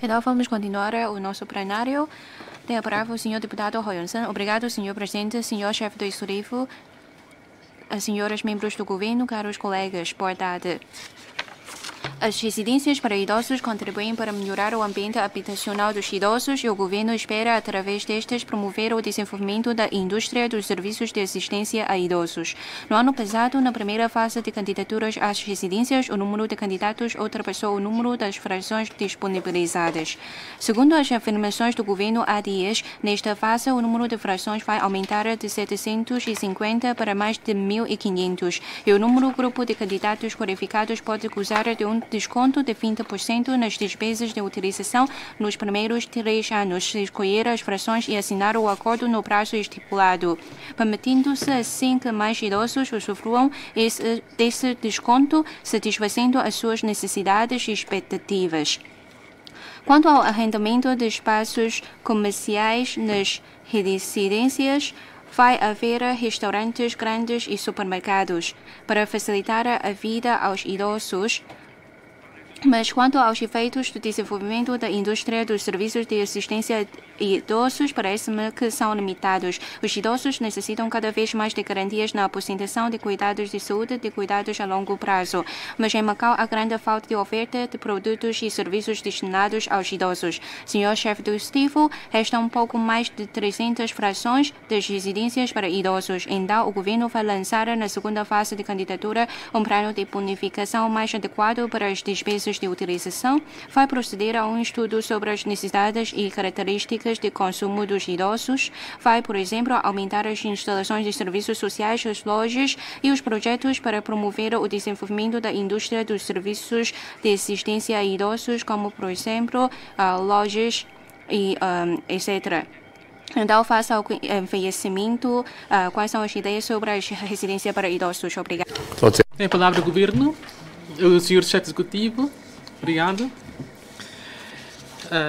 Então, vamos continuar o nosso plenário. Tem a palavra o senhor deputado Royonsan. Obrigado, senhor presidente, senhor chefe do executivo, senhores membros do governo, caros colegas, boa tarde. As residências para idosos contribuem para melhorar o ambiente habitacional dos idosos e o governo espera, através destas, promover o desenvolvimento da indústria dos serviços de assistência a idosos. No ano passado, na primeira fase de candidaturas às residências, o número de candidatos ultrapassou o número das frações disponibilizadas. Segundo as afirmações do governo há dias, nesta fase o número de frações vai aumentar de 750 para mais de 1.500 e o número grupo de candidatos qualificados pode gozar de um desconto de 20% nas despesas de utilização nos primeiros 3 anos, se escolher as frações e assinar o acordo no prazo estipulado, permitindo-se assim que mais idosos usufruam desse desconto, satisfazendo as suas necessidades e expectativas. Quanto ao arrendamento de espaços comerciais nas residências, vai haver restaurantes grandes e supermercados para facilitar a vida aos idosos. Mas quanto aos efeitos do desenvolvimento da indústria dos serviços de assistência a idosos, parece-me que são limitados. Os idosos necessitam cada vez mais de garantias na aposentação, de cuidados de saúde, de cuidados a longo prazo. Mas em Macau há grande falta de oferta de produtos e serviços destinados aos idosos. Senhor chefe do executivo, restam um pouco mais de 300 frações das residências para idosos. Então, o governo vai lançar na segunda fase de candidatura um plano de bonificação mais adequado para as despesas de utilização, vai proceder a um estudo sobre as necessidades e características de consumo dos idosos, vai, por exemplo, aumentar as instalações de serviços sociais, as lojas e os projetos para promover o desenvolvimento da indústria dos serviços de assistência a idosos, como, por exemplo, lojas e etc. Então, faça o envelhecimento, quais são as ideias sobre a residência para idosos. Obrigado. Tem a palavra o governo, o senhor chefe executivo. Obrigado.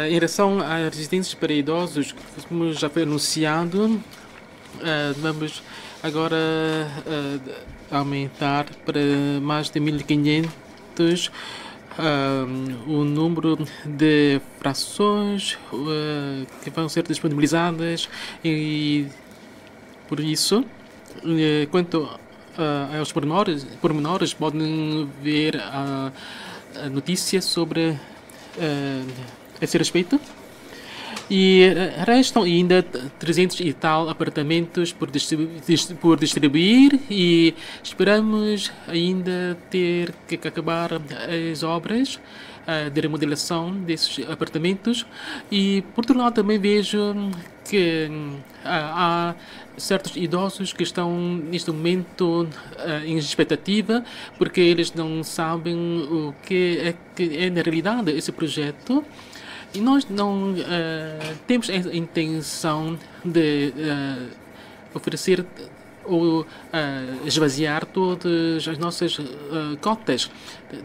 Em relação às residências para idosos, como já foi anunciado, vamos agora aumentar para mais de 1.500 o número de frações que vão ser disponibilizadas e, por isso, quanto aos pormenores, podem ver a notícia sobre esse respeito. E restam ainda 300 e tal apartamentos por distribuir e esperamos ainda ter que acabar as obras de remodelação desses apartamentos. E, por outro lado, também vejo que há certos idosos que estão neste momento em expectativa, porque eles não sabem o que é na realidade esse projeto. E nós não temos a intenção de oferecer ou esvaziar todas as nossas cotas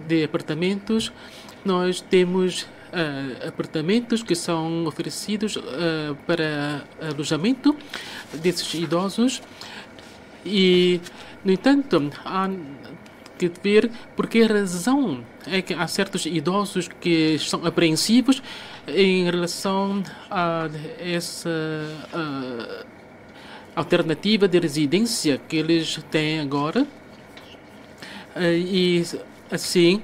de apartamentos. Nós temos apartamentos que são oferecidos para alojamento desses idosos e, no entanto, há que ver por que razão é que há certos idosos que estão apreensivos em relação a essa alternativa de residência que eles têm agora. E assim,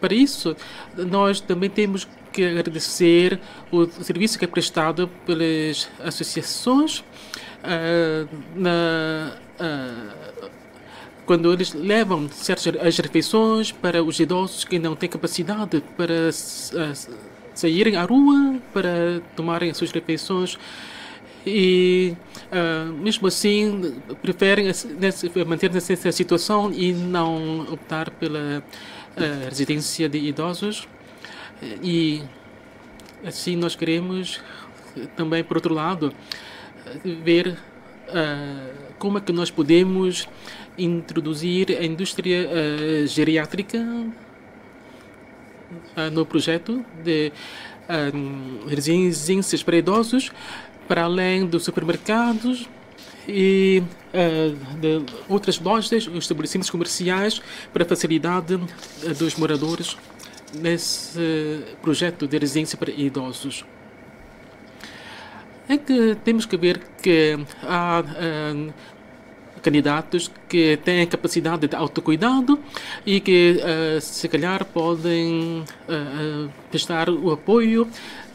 para isso, nós também temos que agradecer o serviço que é prestado pelas associações quando eles levam certas refeições para os idosos que não têm capacidade para saírem à rua para tomarem as suas refeições. E mesmo assim preferem manter-se nessa situação e não optar pela residência de idosos. E assim nós queremos também, por outro lado, ver como é que nós podemos introduzir a indústria geriátrica no projeto de residências para idosos, para além dos supermercados e de outras lojas ou estabelecimentos comerciais para a facilidade dos moradores nesse projeto de residência para idosos. É que temos que ver que há candidatos que têm capacidade de autocuidado e que, se calhar, podem prestar o apoio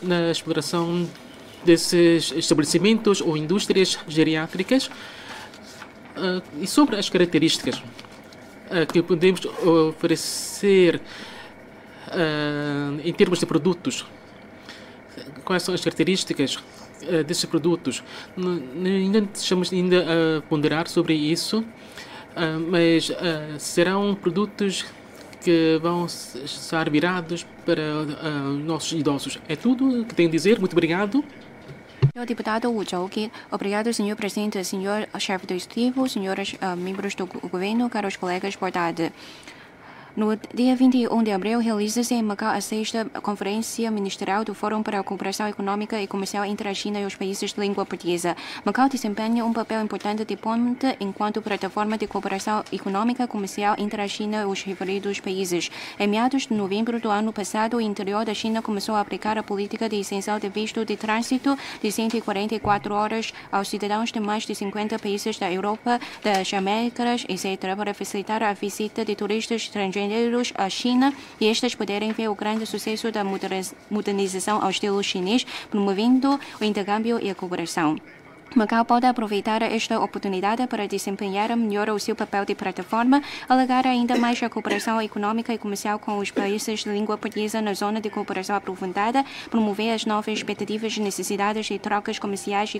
na exploração desses estabelecimentos ou indústrias geriátricas. E sobre as características que podemos oferecer em termos de produtos, quais são as características desses produtos? Ainda estamos a ponderar sobre isso, mas serão produtos que vão estar virados para os nossos idosos. É tudo que tenho a dizer. Muito obrigado. Senhor deputado Wu Zhou-Kit, obrigado, senhor presidente, senhor chefe do executivo, senhores membros do governo, caros colegas, boa tarde. No dia 21 de abril, realiza-se em Macau a 6ª Conferência Ministerial do Fórum para a Cooperação Econômica e Comercial entre a China e os países de língua portuguesa. Macau desempenha um papel importante de ponte enquanto plataforma de cooperação econômica e comercial entre a China e os referidos países. Em meados de novembro do ano passado, o interior da China começou a aplicar a política de isenção de visto de trânsito de 144 horas aos cidadãos de mais de 50 países da Europa, das Américas, etc., para facilitar a visita de turistas estrangeiros à China e estes poderem ver o grande sucesso da modernização ao estilo chinês, promovendo o intercâmbio e a cooperação. Macau pode aproveitar esta oportunidade para desempenhar melhor o seu papel de plataforma, alargar ainda mais a cooperação econômica e comercial com os países de língua portuguesa na zona de cooperação aprofundada, promover as novas expectativas e necessidades de trocas comerciais,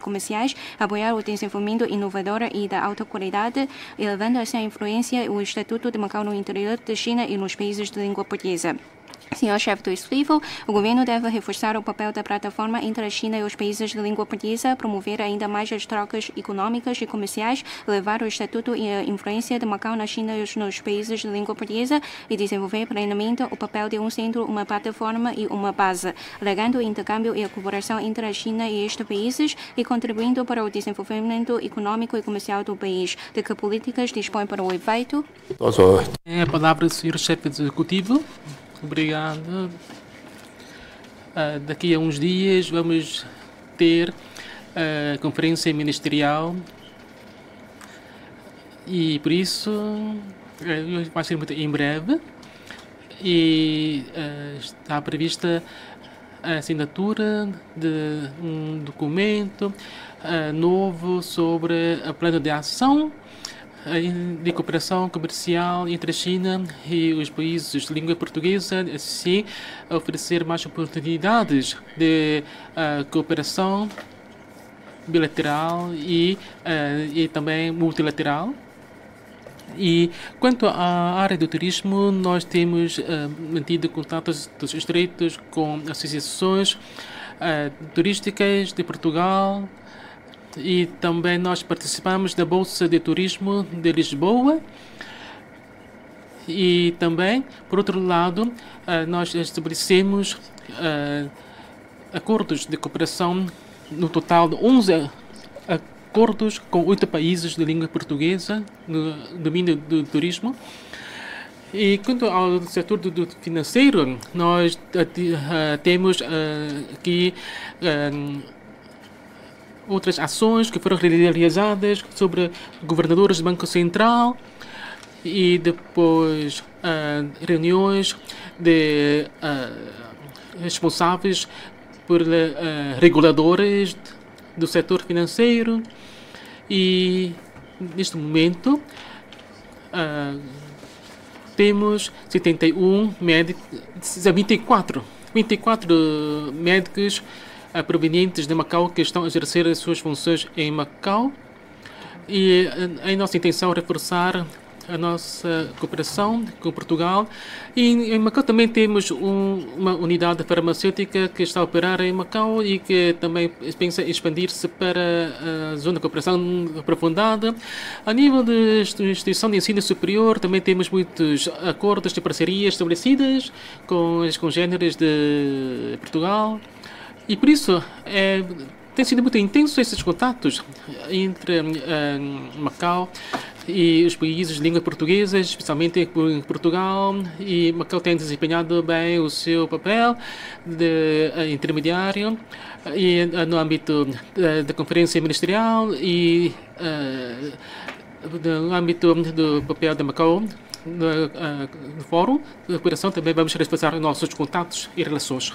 apoiar o desenvolvimento inovador e da alta qualidade, elevando assim a influência e o estatuto de Macau no interior da China e nos países de língua portuguesa. Senhor chefe do executivo, o governo deve reforçar o papel da plataforma entre a China e os países de língua portuguesa, promover ainda mais as trocas econômicas e comerciais, elevar o estatuto e a influência de Macau na China e nos países de língua portuguesa e desenvolver plenamente o papel de um centro, uma plataforma e uma base, alargando o intercâmbio e a cooperação entre a China e estes países e contribuindo para o desenvolvimento econômico e comercial do país. De que políticas dispõe para o efeito? É a palavra do senhor chefe executivo. Obrigado. Daqui a uns dias vamos ter a conferência ministerial e por isso vai ser muito em breve e está prevista a assinatura de um documento novo sobre o plano de ação de cooperação comercial entre a China e os países de língua portuguesa, assim oferecer mais oportunidades de cooperação bilateral e também multilateral. E quanto à área do turismo, nós temos mantido contatos estreitos com associações turísticas de Portugal, e também nós participamos da Bolsa de Turismo de Lisboa e também, por outro lado, nós estabelecemos acordos de cooperação no total de 11 acordos com 8 países de língua portuguesa no domínio do turismo. E quanto ao setor do financeiro, nós temos aqui outras ações que foram realizadas sobre governadores do Banco Central e depois reuniões de responsáveis por reguladores do setor financeiro e neste momento temos 71 médicos, 24 médicos provenientes de Macau que estão a exercer as suas funções em Macau e a nossa intenção é reforçar a nossa cooperação com Portugal e em Macau também temos uma unidade farmacêutica que está a operar em Macau e que também pensa expandir-se para a zona de cooperação aprofundada. A nível de instituição de ensino superior também temos muitos acordos de parcerias estabelecidas com as congêneres de Portugal. E por isso é Tem sido muito intenso esses contatos entre Macau e os países de língua portuguesa, especialmente em Portugal, e Macau tem desempenhado bem o seu papel de intermediário e no âmbito da conferência ministerial e no âmbito do papel de Macau no Fórum de Cooperação. Também vamos reforçar nossos contatos e relações.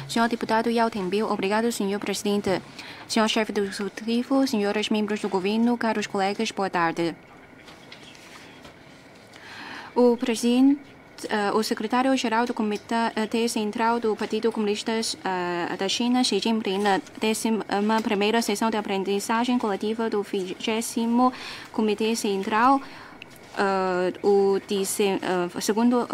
Senhor deputado Yao Tengbiu, obrigado, senhor presidente. Senhor chefe do executivo, senhores membros do governo, caros colegas, boa tarde. O presidente, o secretário-geral do Comitê Central do Partido Comunista da China, Xi Jinping, na 11ª sessão de aprendizagem coletiva do 20º Comitê Central, segundo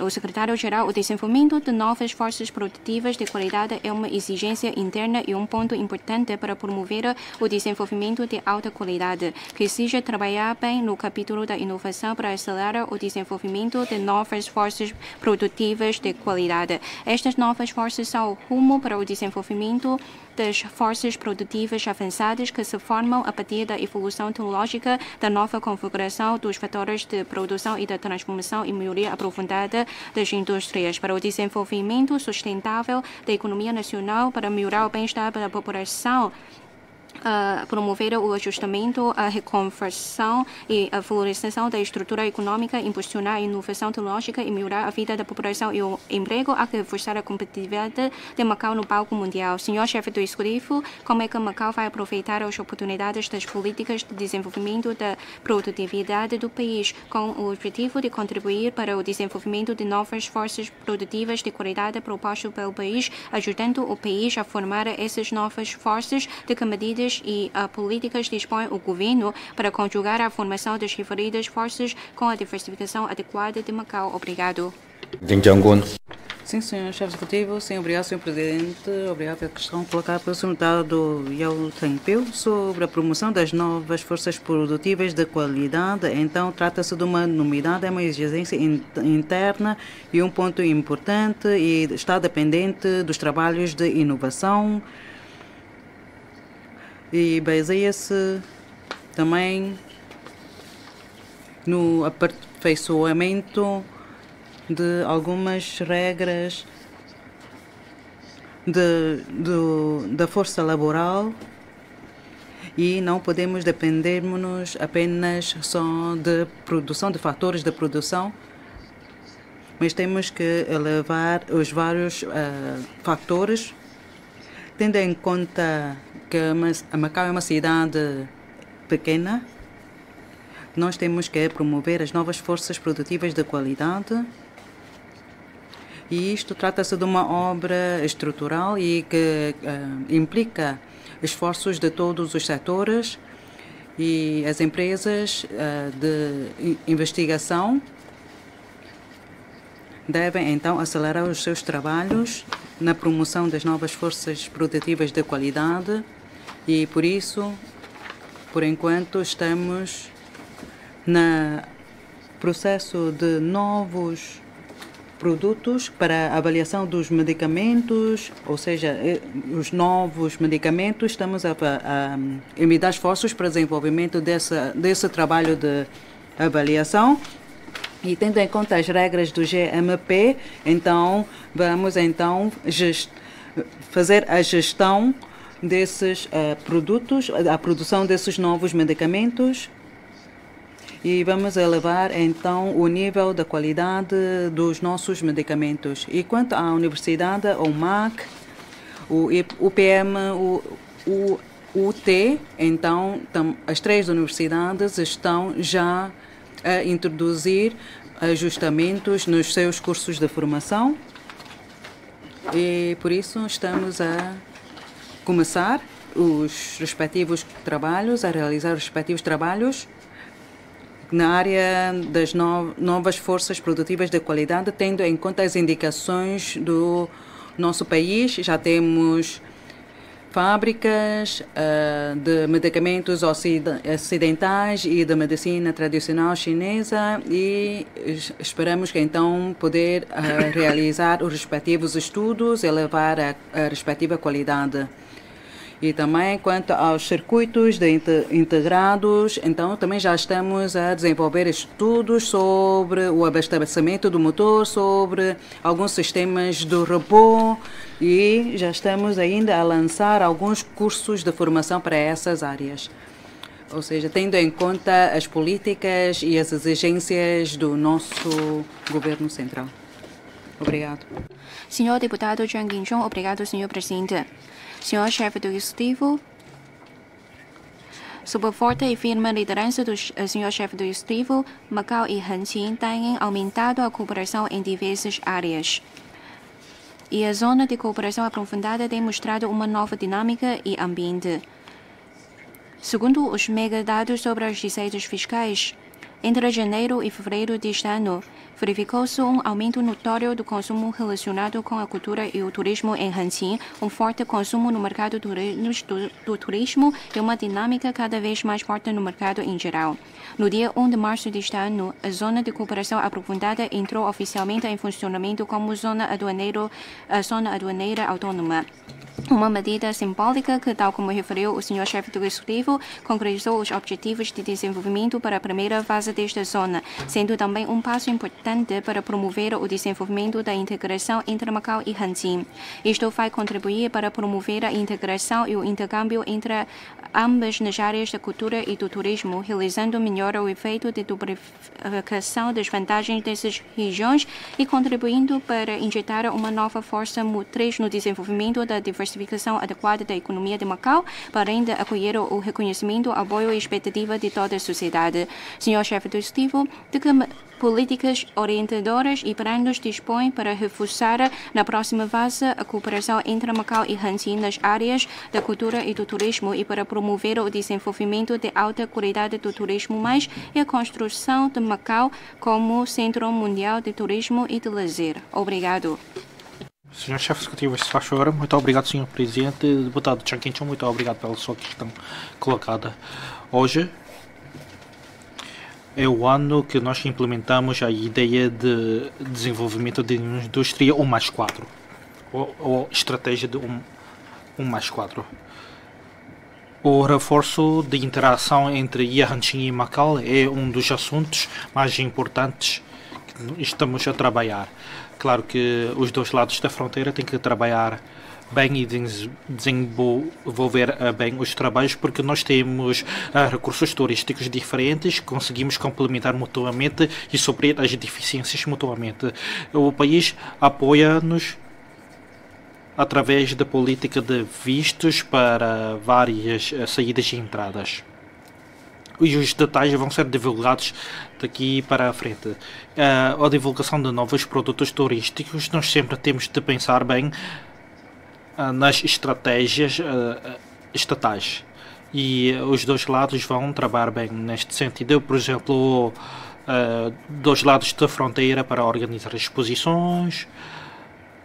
o secretário-geral, o desenvolvimento de novas forças produtivas de qualidade é uma exigência interna e um ponto importante para promover o desenvolvimento de alta qualidade, que exige trabalhar bem no capítulo da inovação para acelerar o desenvolvimento de novas forças produtivas de qualidade. Estas novas forças são o rumo para o desenvolvimento das forças produtivas avançadas que se formam a partir da evolução tecnológica, da nova configuração dos fatores de produção e da transformação e melhoria aprofundada das indústrias para o desenvolvimento sustentável da economia nacional, para melhorar o bem-estar da população, promover o ajustamento, a reconversão e a valorização da estrutura econômica, impulsionar a inovação tecnológica e melhorar a vida da população e o emprego, a reforçar a competitividade de Macau no palco mundial. Senhor chefe do executivo, como é que Macau vai aproveitar as oportunidades das políticas de desenvolvimento da produtividade do país, com o objetivo de contribuir para o desenvolvimento de novas forças produtivas de qualidade propostas pelo país, ajudando o país a formar essas novas forças, de que medidas e políticas dispõe o governo para conjugar a formação das referidas forças com a diversificação adequada de Macau? Obrigado. Sim, senhor chefe executivo, sim, obrigado, senhor presidente. Obrigado pela questão colocada pelo senhor deputado Yao Tengbiu sobre a promoção das novas forças produtivas de qualidade. Então, trata-se de uma novidade, é uma exigência interna e um ponto importante e está dependente dos trabalhos de inovação e baseia-se também no aperfeiçoamento de algumas regras da força laboral e não podemos dependermos apenas só de produção, de fatores de produção, mas temos que elevar os vários fatores, tendo em conta que a Macau é uma cidade pequena. Nós temos que promover as novas forças produtivas de qualidade e isto trata-se de uma obra estrutural e que implica esforços de todos os setores e as empresas de investigação devem então acelerar os seus trabalhos na promoção das novas forças produtivas de qualidade e por isso, por enquanto, estamos no processo de novos produtos para avaliação dos medicamentos, ou seja, os novos medicamentos, estamos a emitir esforços para o desenvolvimento desse trabalho de avaliação. E tendo em conta as regras do GMP, então vamos fazer a gestão desses produtos, a produção desses novos medicamentos e vamos elevar então o nível da qualidade dos nossos medicamentos. E quanto à universidade, o MAC, o UPM, o UT, então as três universidades estão já a introduzir ajustamentos nos seus cursos de formação e por isso estamos a começar os respectivos trabalhos, a realizar os respectivos trabalhos na área das novas forças produtivas de qualidade, tendo em conta as indicações do nosso país. Já temos fábricas de medicamentos ocidentais e de medicina tradicional chinesa e esperamos que então poder realizar os respectivos estudos e elevar a respectiva qualidade. E também quanto aos circuitos integrados, então também já estamos a desenvolver estudos sobre o abastecimento do motor, sobre alguns sistemas de robô e já estamos ainda a lançar alguns cursos de formação para essas áreas. Ou seja, tendo em conta as políticas e as exigências do nosso governo central. Obrigado. Senhor deputado Zhang Yingzhong, obrigado, senhor presidente. Senhor chefe do Executivo, sob a forte e firme liderança do senhor chefe do Executivo, Macau e Hanqin têm aumentado a cooperação em diversas áreas. E a zona de cooperação aprofundada tem mostrado uma nova dinâmica e ambiente. Segundo os megadados sobre as receitas fiscais, entre janeiro e fevereiro deste ano, verificou-se um aumento notório do consumo relacionado com a cultura e o turismo em Hanqin, um forte consumo no mercado do turismo e uma dinâmica cada vez mais forte no mercado em geral. No dia 1 de março deste ano, a Zona de Cooperação Aprofundada entrou oficialmente em funcionamento como Zona Aduaneira Autônoma. Uma medida simbólica que, tal como referiu o senhor chefe do Executivo, concretizou os objetivos de desenvolvimento para a primeira fase desta zona, sendo também um passo importante para promover o desenvolvimento da integração entre Macau e Hanqin. Isto vai contribuir para promover a integração e o intercâmbio entre ambas nas áreas da cultura e do turismo, realizando melhor o efeito de duplicação das vantagens dessas regiões e contribuindo para injetar uma nova força motriz no desenvolvimento da diversificação adequada da economia de Macau, para ainda acolher o reconhecimento, apoio e expectativa de toda a sociedade. Senhor chefe do Executivo, de que políticas orientadoras e planos dispõe para reforçar na próxima fase a cooperação entre Macau e Hanqin nas áreas da cultura e do turismo e para promover o desenvolvimento de alta qualidade do turismo mais e a construção de Macau como centro mundial de turismo e de lazer. Obrigado. Senhor chefe executivo, se faz favor, muito obrigado, senhor presidente. Deputado Zhang Yingzhong, muito obrigado pela sua questão colocada. Hoje é o ano que nós implementamos a ideia de desenvolvimento de indústria 1+4, ou estratégia de 1+4. O reforço de interação entre Hanqin e Macau é um dos assuntos mais importantes que estamos a trabalhar. Claro que os dois lados da fronteira têm que trabalhar bem e desenvolver bem os trabalhos, porque nós temos recursos turísticos diferentes, conseguimos complementar mutuamente e suprir as deficiências mutuamente. O país apoia-nos através da política de vistos para várias saídas e entradas. E os detalhes vão ser divulgados daqui para a frente. A divulgação de novos produtos turísticos, nós sempre temos de pensar bem nas estratégias estatais. E os dois lados vão trabalhar bem neste sentido. Por exemplo, dois lados da fronteira para organizar exposições.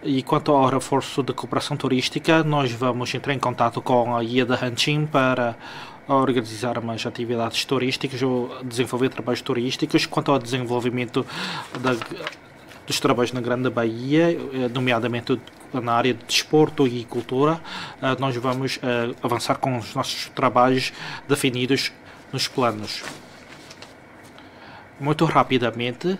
E quanto ao reforço da cooperação turística, nós vamos entrar em contato com a Guia de Hanqin para organizar mais atividades turísticas ou desenvolver trabalhos turísticos. Quanto ao desenvolvimento dos trabalhos na Grande Bahia, nomeadamente na área de desporto e cultura, nós vamos avançar com os nossos trabalhos definidos nos planos. Muito rapidamente,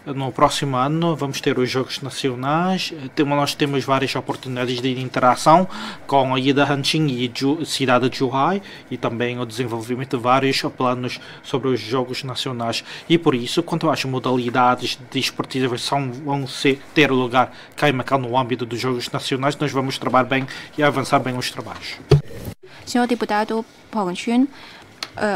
no próximo ano vamos ter os Jogos Nacionais. Nós temos várias oportunidades de interação com a Ilha de Hanqin e a cidade de Zhuhai e também o desenvolvimento de vários planos sobre os Jogos Nacionais. E por isso, quanto às modalidades desportivas vão ter lugar cá em Macau no âmbito dos Jogos Nacionais, nós vamos trabalhar bem e avançar bem os trabalhos. Senhor deputado Peng Chun,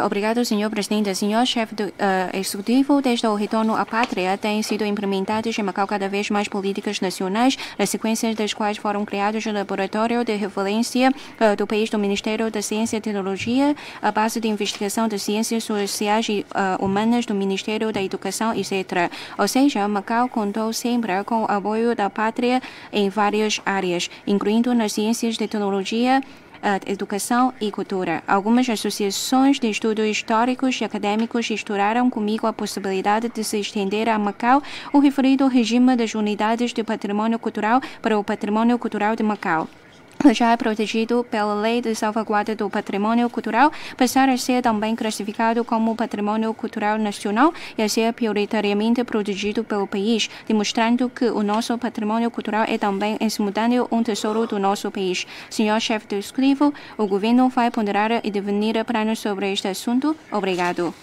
obrigado, senhor presidente. Senhor chefe do executivo, desde o retorno à pátria, têm sido implementadas em Macau cada vez mais políticas nacionais, na sequência das quais foram criados o laboratório de referência do país do Ministério da Ciência e Tecnologia, a base de investigação de ciências sociais e humanas do Ministério da Educação, etc. Ou seja, Macau contou sempre com o apoio da pátria em várias áreas, incluindo nas ciências de tecnologia, educação e cultura. Algumas associações de estudos históricos e acadêmicos estudaram comigo a possibilidade de se estender a Macau o referido regime das unidades de patrimônio cultural para o patrimônio cultural de Macau. que já é protegido pela Lei de Salvaguarda do Patrimônio Cultural, passar a ser também classificado como Patrimônio Cultural Nacional e a ser prioritariamente protegido pelo país, demonstrando que o nosso patrimônio cultural é também, em simultâneo, um tesouro do nosso país. Senhor chefe do Executivo, o governo vai ponderar e definir planos sobre este assunto. Obrigado.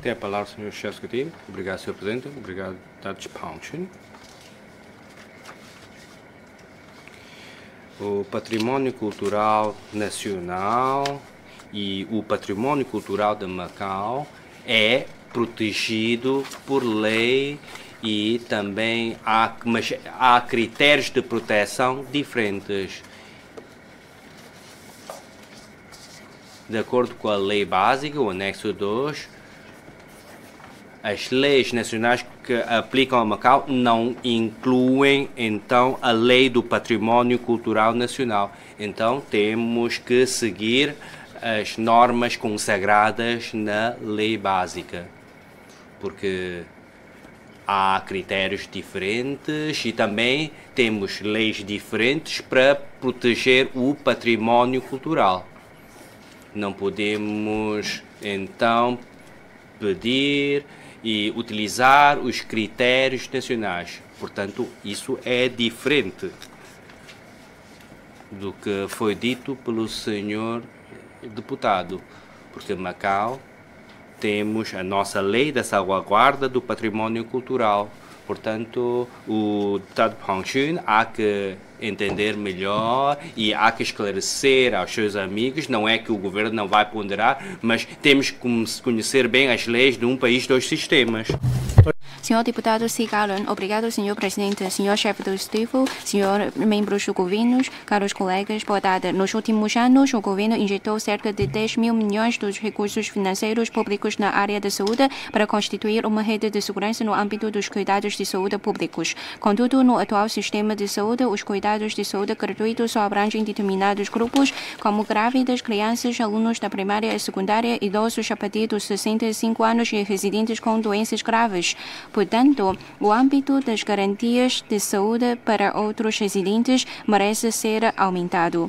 Tem a palavra o senhor chefe executivo. Obrigado, senhor presidente. Obrigado, deputado Paunchin. O patrimônio cultural nacional e o patrimônio cultural de Macau é protegido por lei e também há critérios de proteção diferentes. De acordo com a lei básica, o anexo 2, as leis nacionais que aplicam a Macau não incluem, então, a lei do patrimônio cultural nacional. Então, temos que seguir as normas consagradas na lei básica, porque há critérios diferentes e também temos leis diferentes para proteger o patrimônio cultural. Não podemos, então, pedir e utilizar os critérios nacionais. Portanto, isso é diferente do que foi dito pelo senhor deputado, porque em Macau temos a nossa lei da salvaguarda do patrimônio cultural. Portanto, o deputado Paunchin há que entender melhor e há que esclarecer aos seus amigos. Não é que o governo não vai ponderar, mas temos que conhecer bem as leis de um país, dois sistemas. Senhor deputado Sigalan, obrigado, senhor presidente, senhor chefe do Executivo, senhor membros do governo, caros colegas, boa tarde. Nos últimos anos, o governo injetou cerca de 10 mil milhões dos recursos financeiros públicos na área da saúde para constituir uma rede de segurança no âmbito dos cuidados de saúde públicos. Contudo, no atual sistema de saúde, os cuidados de saúde gratuitos só abrangem determinados grupos, como grávidas, crianças, alunos da primária e secundária, idosos a partir dos 65 anos e residentes com doenças graves. Portanto, o âmbito das garantias de saúde para outros residentes merece ser aumentado.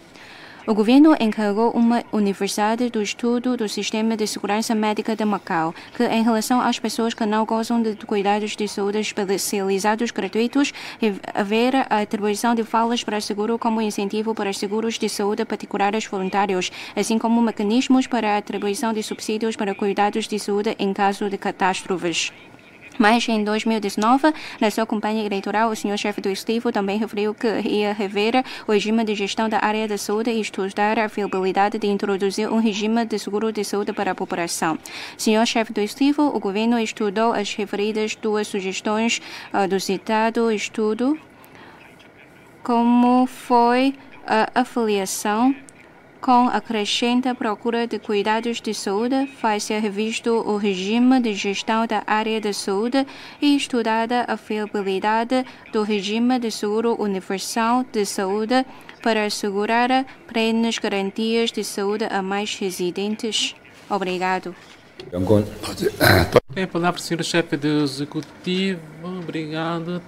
O governo encarregou uma universidade do estudo do sistema de segurança médica de Macau, que, em relação às pessoas que não gozam de cuidados de saúde especializados gratuitos, haver a atribuição de falas para seguro como incentivo para seguros de saúde particulares voluntários, assim como mecanismos para a atribuição de subsídios para cuidados de saúde em caso de catástrofes. Mas, em 2019, na sua campanha eleitoral, o senhor chefe do Executivo também referiu que ia rever o regime de gestão da área da saúde e estudar a viabilidade de introduzir um regime de seguro de saúde para a população. Senhor chefe do Executivo, o governo estudou as referidas duas sugestões do citado estudo, como foi a avaliação com a crescente procura de cuidados de saúde, vai ser revisto o regime de gestão da área da saúde e estudada a viabilidade do regime de seguro universal de saúde para assegurar plenas garantias de saúde a mais residentes. Obrigado. Tem a palavra o senhor chefe do Executivo. Obrigado,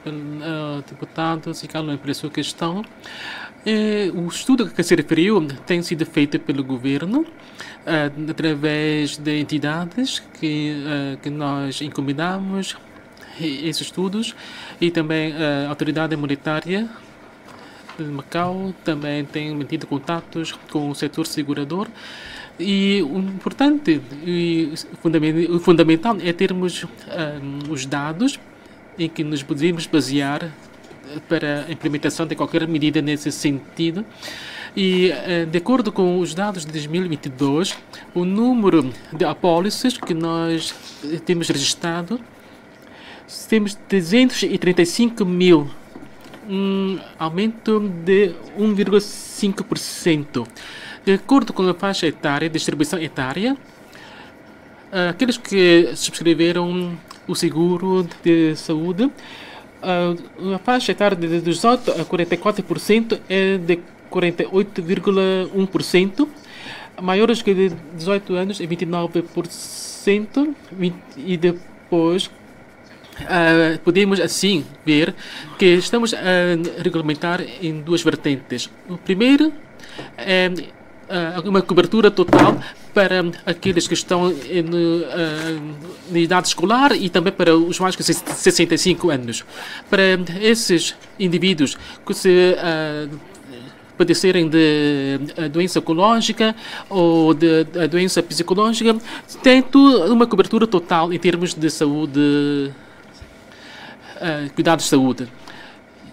deputado Sigalan, pela sua questão. O estudo que se referiu tem sido feito pelo governo através de entidades que nós encomendamos esses estudos e também a autoridade monetária de Macau também tem mantido contatos com o setor segurador. E o importante e o fundamental é termos os dados em que nos podemos basear para a implementação de qualquer medida nesse sentido. E, de acordo com os dados de 2022, o número de apólices que nós temos registrado, temos 335 mil, um aumento de 1,5%. De acordo com a faixa etária, distribuição etária, aqueles que subscreveram o seguro de saúde, a faixa etária de 18 a 44% é de 48,1%, maiores que de 18 anos é 29%, e depois podemos assim ver que estamos a regulamentar em duas vertentes. O primeiro é uma cobertura total para aqueles que estão na idade escolar e também para os mais de 65 anos. Para esses indivíduos que se padecerem de doença oncológica ou de doença psicológica, tem uma cobertura total em termos de saúde, cuidados de saúde.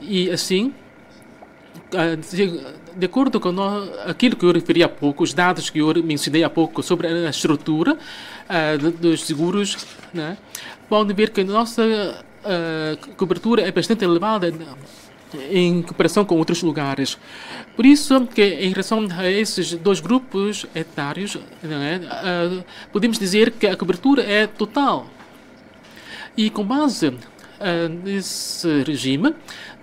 E assim, de acordo com aquilo que eu referi há pouco, os dados que eu mencionei há pouco sobre a estrutura dos seguros, né, podem ver que a nossa cobertura é bastante elevada em comparação com outros lugares. Por isso, que em relação a esses dois grupos etários, né, podemos dizer que a cobertura é total. E com base nesse regime,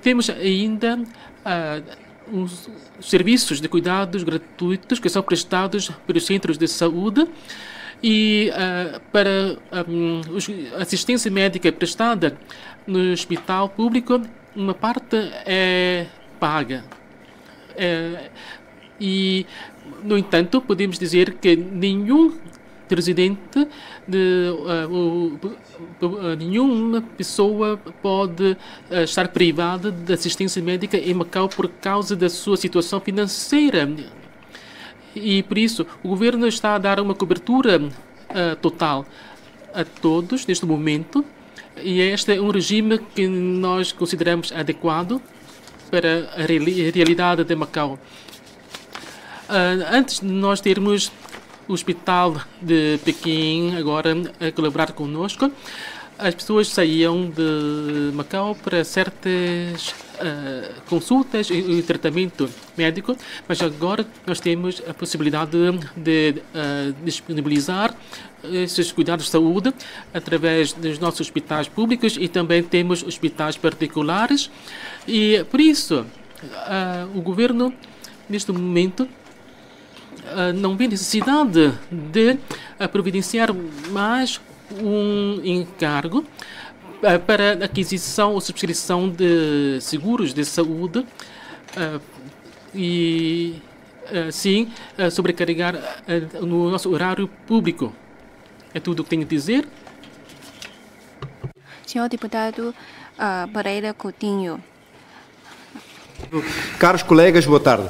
temos ainda os serviços de cuidados gratuitos que são prestados pelos centros de saúde e para a assistência médica prestada no hospital público, uma parte é paga. E, no entanto, podemos dizer que nenhum residente, nenhuma pessoa pode estar privada de assistência médica em Macau por causa da sua situação financeira. E, por isso, o governo está a dar uma cobertura total a todos neste momento. E este é um regime que nós consideramos adequado para a realidade de Macau. Antes de nós termos o Hospital de Pequim agora a colaborar conosco, as pessoas saíam de Macau para certas consultas e tratamento médico, mas agora nós temos a possibilidade de disponibilizar esses cuidados de saúde através dos nossos hospitais públicos e também temos hospitais particulares e, por isso, o governo, neste momento, não vê necessidade de providenciar mais um encargo para aquisição ou subscrição de seguros de saúde e, sim, sobrecarregar no nosso horário público. É tudo o que tenho a dizer. Senhor deputado Pereira Coutinho. Caros colegas, boa tarde.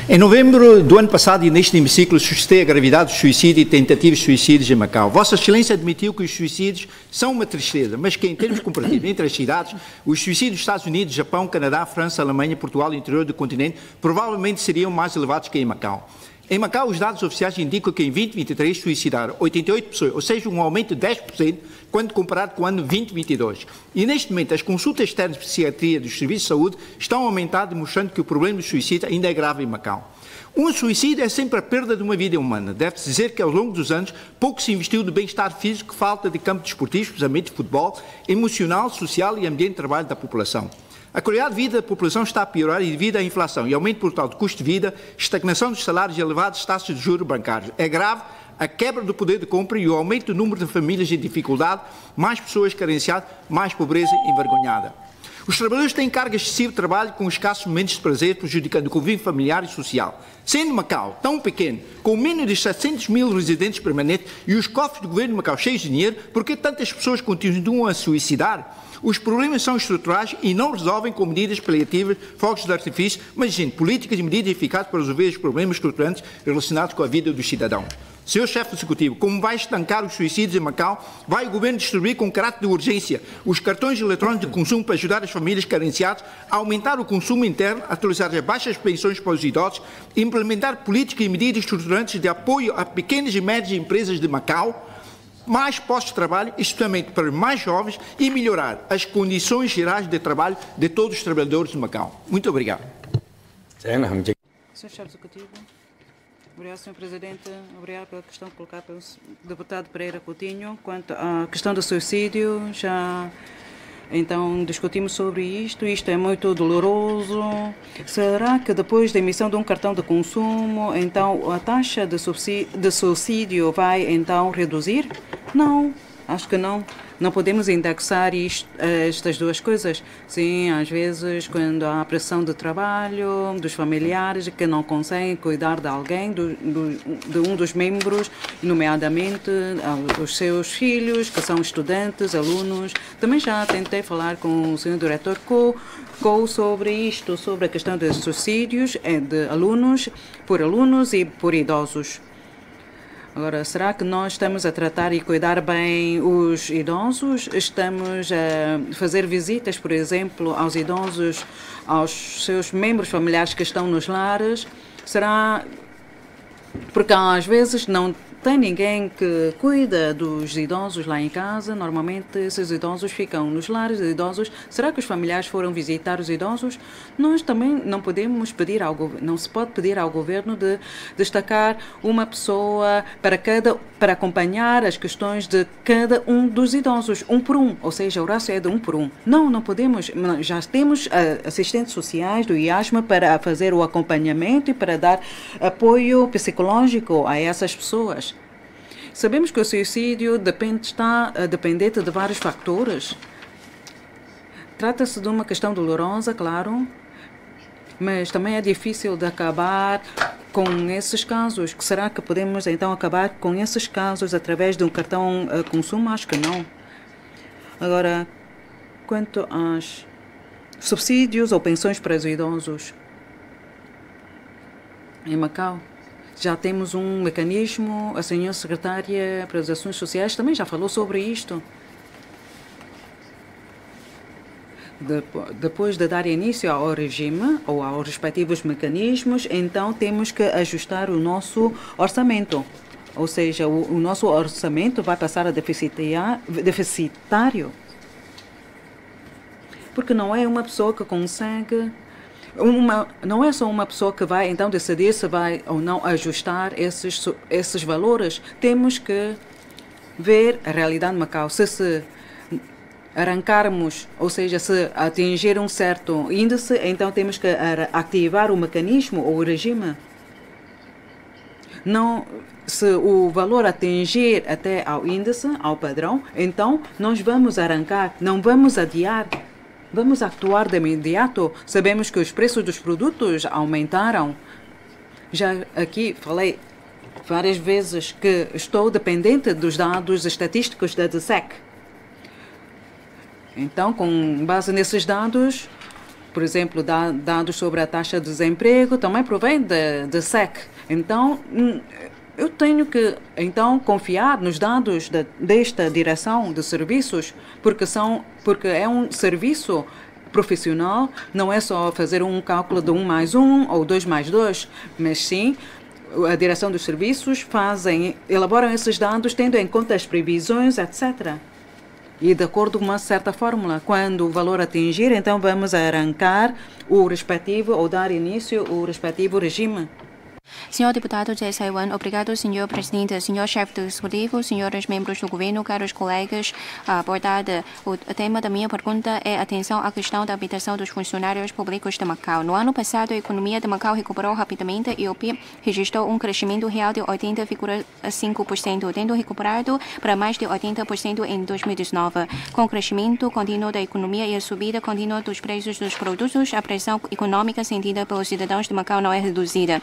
Em novembro do ano passado e neste hemiciclo suscitei a gravidade do suicídio e tentativas de suicídios em Macau. Vossa Excelência admitiu que os suicídios são uma tristeza, mas que em termos comparativos entre as cidades, os suicídios dos Estados Unidos, Japão, Canadá, França, Alemanha, Portugal e interior do continente provavelmente seriam mais elevados que em Macau. Em Macau, os dados oficiais indicam que em 2023 suicidaram 88 pessoas, ou seja, um aumento de 10% quando comparado com o ano 2022. E neste momento, as consultas externas de psiquiatria dos serviços de saúde estão a aumentar, demonstrando que o problema do suicídio ainda é grave em Macau. Um suicídio é sempre a perda de uma vida humana. Deve-se dizer que ao longo dos anos pouco se investiu no bem-estar físico, falta de campo desportivo, especialmente de futebol, emocional, social e ambiente de trabalho da população. A qualidade de vida da população está a piorar e devido à inflação e aumento brutal do custo de vida, estagnação dos salários e elevadas taxas de juros bancários. É grave a quebra do poder de compra e o aumento do número de famílias em dificuldade, mais pessoas carenciadas, mais pobreza envergonhada. Os trabalhadores têm carga excessiva de trabalho com escassos momentos de prazer, prejudicando o convívio familiar e social. Sendo Macau tão pequeno, com menos de 700 mil residentes permanentes e os cofres do governo de Macau cheios de dinheiro, por que tantas pessoas continuam a suicidar? Os problemas são estruturais e não resolvem com medidas paliativas, fogos de artifício, mas sim políticas e medidas eficazes para resolver os problemas estruturantes relacionados com a vida dos cidadãos. Senhor Chefe Executivo, como vai estancar os suicídios em Macau, vai o Governo distribuir com caráter de urgência os cartões eletrónicos de consumo para ajudar as famílias carenciadas a aumentar o consumo interno, atualizar as baixas pensões para os idosos, implementar políticas e medidas estruturantes de apoio a pequenas e médias empresas de Macau, mais postos de trabalho, especialmente para os mais jovens, e melhorar as condições gerais de trabalho de todos os trabalhadores de Macau. Muito obrigado. Senhor Chefe Executivo. Obrigado, Sr. Presidente. Obrigado pela questão colocada pelo deputado Pereira Coutinho. Quanto à questão do suicídio, já então discutimos sobre isto. Isto é muito doloroso. Será que depois da emissão de um cartão de consumo, então a taxa de suicídio vai então reduzir? Não. Acho que não podemos indexar estas duas coisas. Sim, às vezes, quando há pressão de trabalho, dos familiares que não conseguem cuidar de alguém, de um dos membros, nomeadamente os seus filhos, que são estudantes, alunos. Também já tentei falar com o Sr. Diretor Cole sobre isto, sobre a questão dos subsídios de alunos, por alunos e por idosos. Agora, será que nós estamos a tratar e cuidar bem os idosos? Estamos a fazer visitas, por exemplo, aos idosos, aos seus membros familiares que estão nos lares? Será porque às vezes não tem ninguém que cuida dos idosos lá em casa? Normalmente esses idosos ficam nos lares de idosos. Será que os familiares foram visitar os idosos? Nós também não podemos pedir não se pode pedir ao governo de destacar uma pessoa para acompanhar as questões de cada um dos idosos, um por um, ou seja, o rácio é de um por um. Não podemos. Já temos assistentes sociais do IASMA para fazer o acompanhamento e para dar apoio psicológico a essas pessoas. Sabemos que o suicídio está dependente de vários fatores. Trata-se de uma questão dolorosa, claro, mas também é difícil de acabar com esses casos. Será que podemos então acabar com esses casos através de um cartão consumo? Acho que não. Agora, quanto aos subsídios ou pensões para os idosos, em Macau já temos um mecanismo. A senhora secretária para as Ações Sociais também já falou sobre isto. Depois de dar início ao regime ou aos respectivos mecanismos, então temos que ajustar o nosso orçamento. Ou seja, o nosso orçamento vai passar a deficitário. Porque não é uma pessoa que consegue... não é só uma pessoa que vai então decidir se vai ou não ajustar esses valores. Temos que ver a realidade de Macau. Se arrancarmos, ou seja, se atingir um certo índice, então temos que ativar o mecanismo ou o regime. Não, se o valor atingir até ao índice, ao padrão, então nós vamos arrancar, não vamos adiar. Vamos actuar de imediato. Sabemos que os preços dos produtos aumentaram. Já aqui falei várias vezes que estou dependente dos dados estatísticos da DSEC. Então, com base nesses dados, por exemplo, dados sobre a taxa de desemprego, também provém da DSEC. Então, eu tenho que, então, confiar nos dados desta direção de serviços, porque é um serviço profissional, não é só fazer um cálculo de 1 mais 1 ou 2 mais 2, mas sim, a direção dos serviços elaboram esses dados tendo em conta as previsões, etc. E de acordo com uma certa fórmula, quando o valor atingir, então vamos arrancar o respectivo ou dar início ao respectivo regime. Senhor deputado Jay Sai-wan, obrigado, senhor presidente, senhor chefe do executivo, senhores membros do governo, caros colegas. O tema da minha pergunta é atenção à questão da habitação dos funcionários públicos de Macau. No ano passado, a economia de Macau recuperou rapidamente e o PIB registrou um crescimento real de 80,5%, tendo recuperado para mais de 80% em 2019. Com o crescimento contínuo da economia e a subida contínua dos preços dos produtos, a pressão econômica sentida pelos cidadãos de Macau não é reduzida.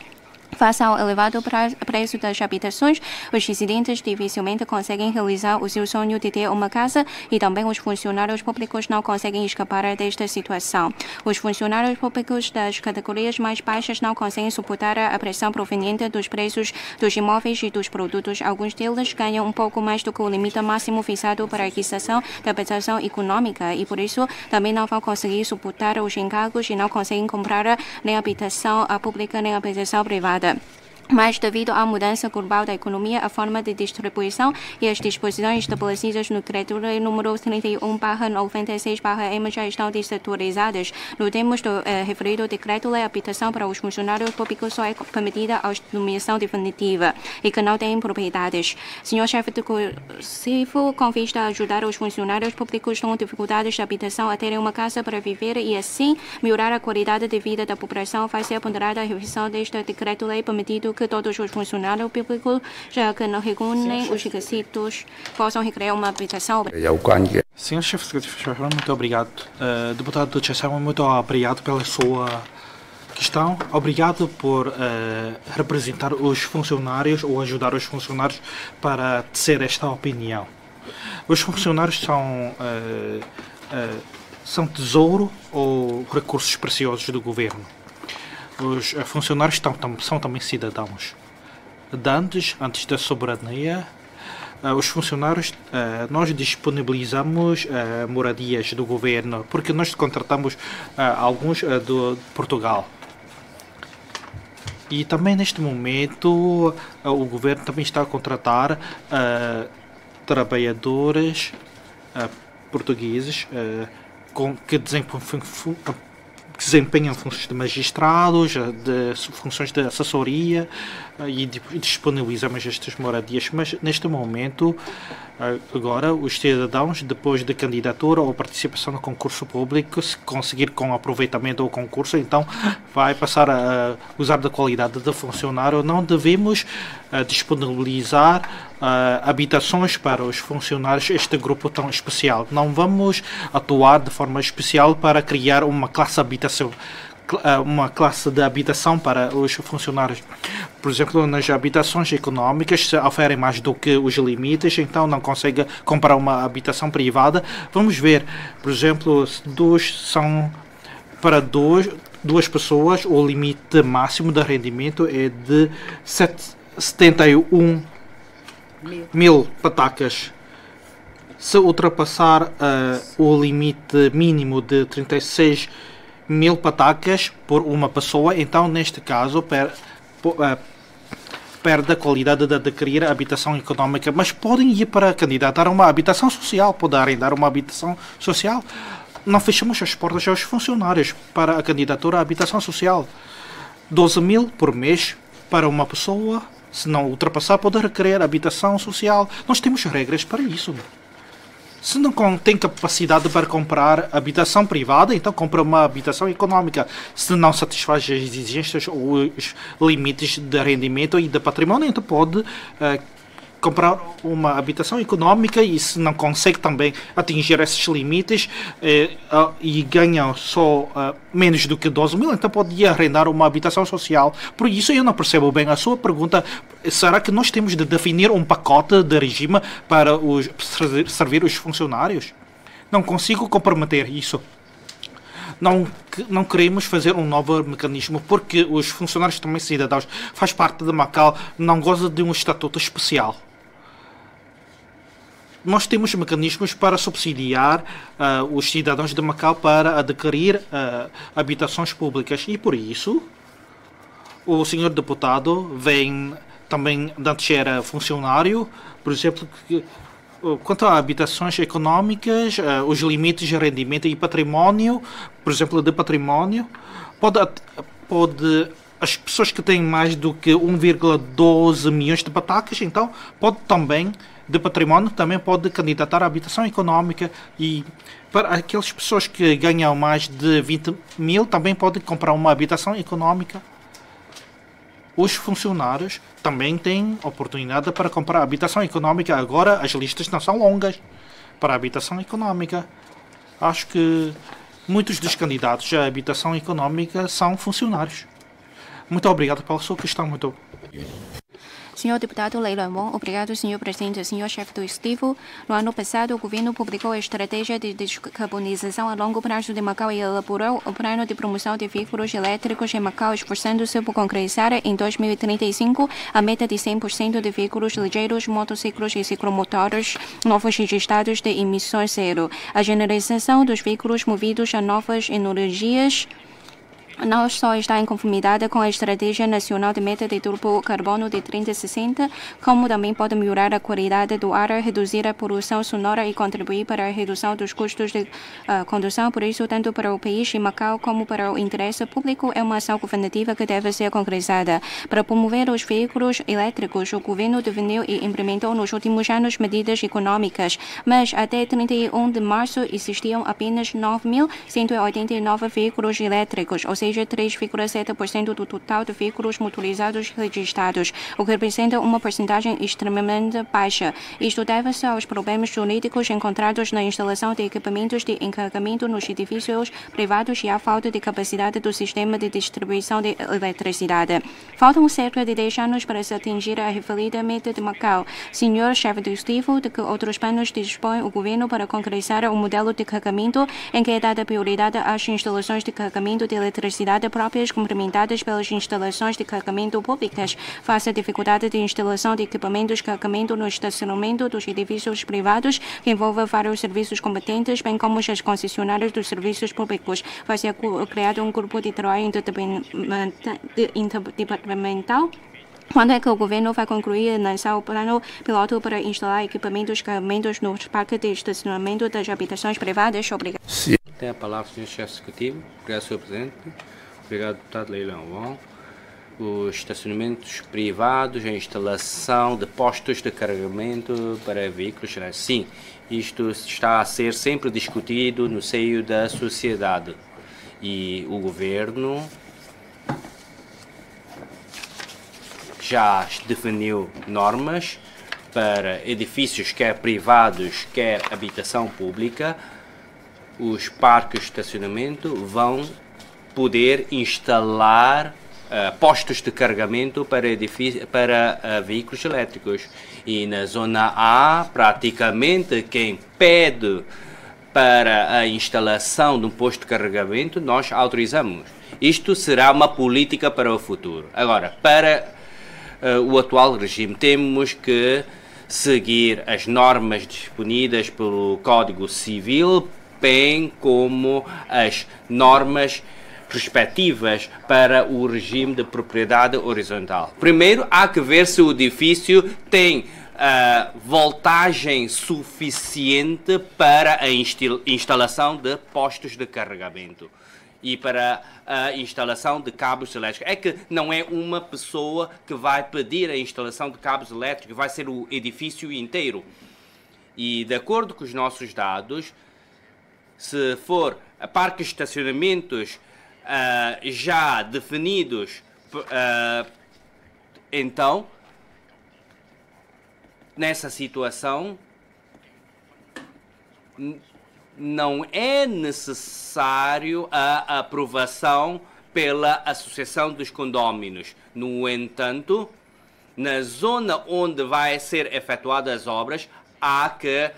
Face ao elevado preço das habitações, os residentes dificilmente conseguem realizar o seu sonho de ter uma casa e também os funcionários públicos não conseguem escapar desta situação. Os funcionários públicos das categorias mais baixas não conseguem suportar a pressão proveniente dos preços dos imóveis e dos produtos. Alguns deles ganham um pouco mais do que o limite máximo fixado para a aquisição da habitação econômica e, por isso, também não vão conseguir suportar os encargos e não conseguem comprar nem a habitação pública nem a habitação privada. Mas, devido à mudança global da economia, a forma de distribuição e as disposições estabelecidas no Decreto-Lei número 31/96/M já estão desatualizadas. No termos do referido Decreto-Lei, a habitação para os funcionários públicos só é permitida à nomeação definitiva e que não tem propriedades. Senhor chefe do Executivo, com vista a ajudar os funcionários públicos com dificuldades de habitação a terem uma casa para viver e, assim, melhorar a qualidade de vida da população, vai ser ponderada a revisão deste Decreto-Lei, permitindo que todos os funcionários públicos, já que não reúnem os requisitos, possam requerer uma habitação. Senhor chefe secretário, muito obrigado. Deputado Chessama, muito obrigado pela sua questão. Obrigado por representar os funcionários ou ajudar os funcionários para tecer esta opinião. Os funcionários são tesouro ou recursos preciosos do governo. Os funcionários são também cidadãos. Antes da soberania, os funcionários, nós disponibilizamos moradias do governo, porque nós contratamos alguns de Portugal. E também neste momento o governo também está a contratar trabalhadores portugueses que desempenham funções de magistrados, de funções de assessoria e disponibilizamos estas moradias. Mas neste momento, agora, os cidadãos, depois de candidatura ou participação no concurso público, se conseguir com aproveitamento ao concurso, então vai passar a usar da qualidade de funcionário. Não devemos disponibilizar habitações para os funcionários, este grupo tão especial. Não vamos atuar de forma especial para criar uma classe de habitação para os funcionários. Por exemplo, nas habitações económicas, se oferem mais do que os limites, então não consegue comprar uma habitação privada. Vamos ver, por exemplo, para duas pessoas, o limite máximo de rendimento é de 71 mil patacas. Se ultrapassar o limite mínimo de 36 mil patacas por uma pessoa, então neste caso perde a qualidade de adquirir a habitação económica, mas podem ir para candidatar a uma habitação social, podem arrendar uma habitação social. Não fechamos as portas aos funcionários para a candidatura à habitação social. 12 mil por mês para uma pessoa, se não ultrapassar, pode requerer habitação social. Nós temos regras para isso. Se não tem capacidade para comprar habitação privada, então compra uma habitação económica. Se não satisfaz as exigências ou os limites de rendimento e de património, então pode comprar uma habitação económica, e se não consegue também atingir esses limites e ganha só menos do que 12 mil, então pode ir arrendar uma habitação social. Por isso eu não percebo bem a sua pergunta. Será que nós temos de definir um pacote de regime para servir os funcionários? Não consigo comprometer isso. Não queremos fazer um novo mecanismo, porque os funcionários também cidadãos, faz parte de Macau, não gozam de um estatuto especial. Nós temos mecanismos para subsidiar os cidadãos de Macau para adquirir habitações públicas, e por isso o senhor deputado vem também, antes era funcionário, por exemplo, quanto a habitações económicas, os limites de rendimento e património, por exemplo, de património, as pessoas que têm mais do que 1,12 milhões de patacas, então pode também, de património, também pode candidatar à habitação económica, e para aquelas pessoas que ganham mais de 20 mil também podem comprar uma habitação económica. Os funcionários também têm oportunidade para comprar habitação económica. Agora as listas não são longas para a habitação económica. Acho que muitos dos candidatos à habitação económica são funcionários. Muito obrigado pela sua questão. Senhor deputado Leila Wong, obrigado, senhor presidente. Senhor chefe do Executivo, no ano passado, o governo publicou a estratégia de descarbonização a longo prazo de Macau e elaborou o plano de promoção de veículos elétricos em Macau, esforçando-se por concretizar em 2035 a meta de 100% de veículos ligeiros, motociclos e ciclomotores novos registrados de emissões zero. A generalização dos veículos movidos a novas energias não só está em conformidade com a Estratégia Nacional de Meta de Duplo Carbono de 2060, como também pode melhorar a qualidade do ar, reduzir a poluição sonora e contribuir para a redução dos custos de condução. Por isso, tanto para o país e Macau como para o interesse público, é uma ação governativa que deve ser concretizada. Para promover os veículos elétricos, o governo definiu e implementou nos últimos anos medidas econômicas, mas até 31 de março existiam apenas 9.189 veículos elétricos, ou seja 3,7% do total de veículos motorizados registrados, o que representa uma porcentagem extremamente baixa. Isto deve-se aos problemas jurídicos encontrados na instalação de equipamentos de encarregamento nos edifícios privados e à falta de capacidade do sistema de distribuição de eletricidade. Faltam cerca de 10 anos para se atingir a referida meta de Macau. Senhor chefe do Estado, de que outros planos dispõe o governo para concretizar um modelo de carregamento em que é dada prioridade às instalações de carregamento de eletricidade próprias complementadas pelas instalações de carregamento públicas, face à dificuldade de instalação de equipamentos de carregamento no estacionamento dos edifícios privados, que envolve vários serviços competentes, bem como as concessionárias dos serviços públicos. Vai ser criado um grupo de trabalho interdepartamental. Quando é que o governo vai concluir e lançar o plano piloto para instalar equipamentos de carregamentos nos parques de estacionamento das habitações privadas? Obrigado. Tem a palavra o Sr. Chefe Executivo. Obrigado, Sr. Presidente. Obrigado, Deputado Leilão. Bom, os estacionamentos privados, a instalação de postos de carregamento para veículos. Sim, isto está a ser sempre discutido no seio da sociedade. E o governo já definiu normas para edifícios, quer privados, quer habitação pública. Os parques de estacionamento vão poder instalar postos de carregamento para veículos elétricos. E na zona A, praticamente quem pede para a instalação de um posto de carregamento, nós autorizamos. Isto será uma política para o futuro. Agora, para o atual regime, temos que seguir as normas disponíveis pelo Código Civil, bem como as normas respectivas para o regime de propriedade horizontal. Primeiro, há que ver se o edifício tem voltagem suficiente para a instalação de postos de carregamento e para a instalação de cabos elétricos. É que não é uma pessoa que vai pedir a instalação de cabos elétricos, vai ser o edifício inteiro. E de acordo com os nossos dados, se for parques de estacionamentos já definidos, então, nessa situação, não é necessário a aprovação pela Associação dos Condóminos. No entanto, na zona onde vai ser efetuadas as obras, há que,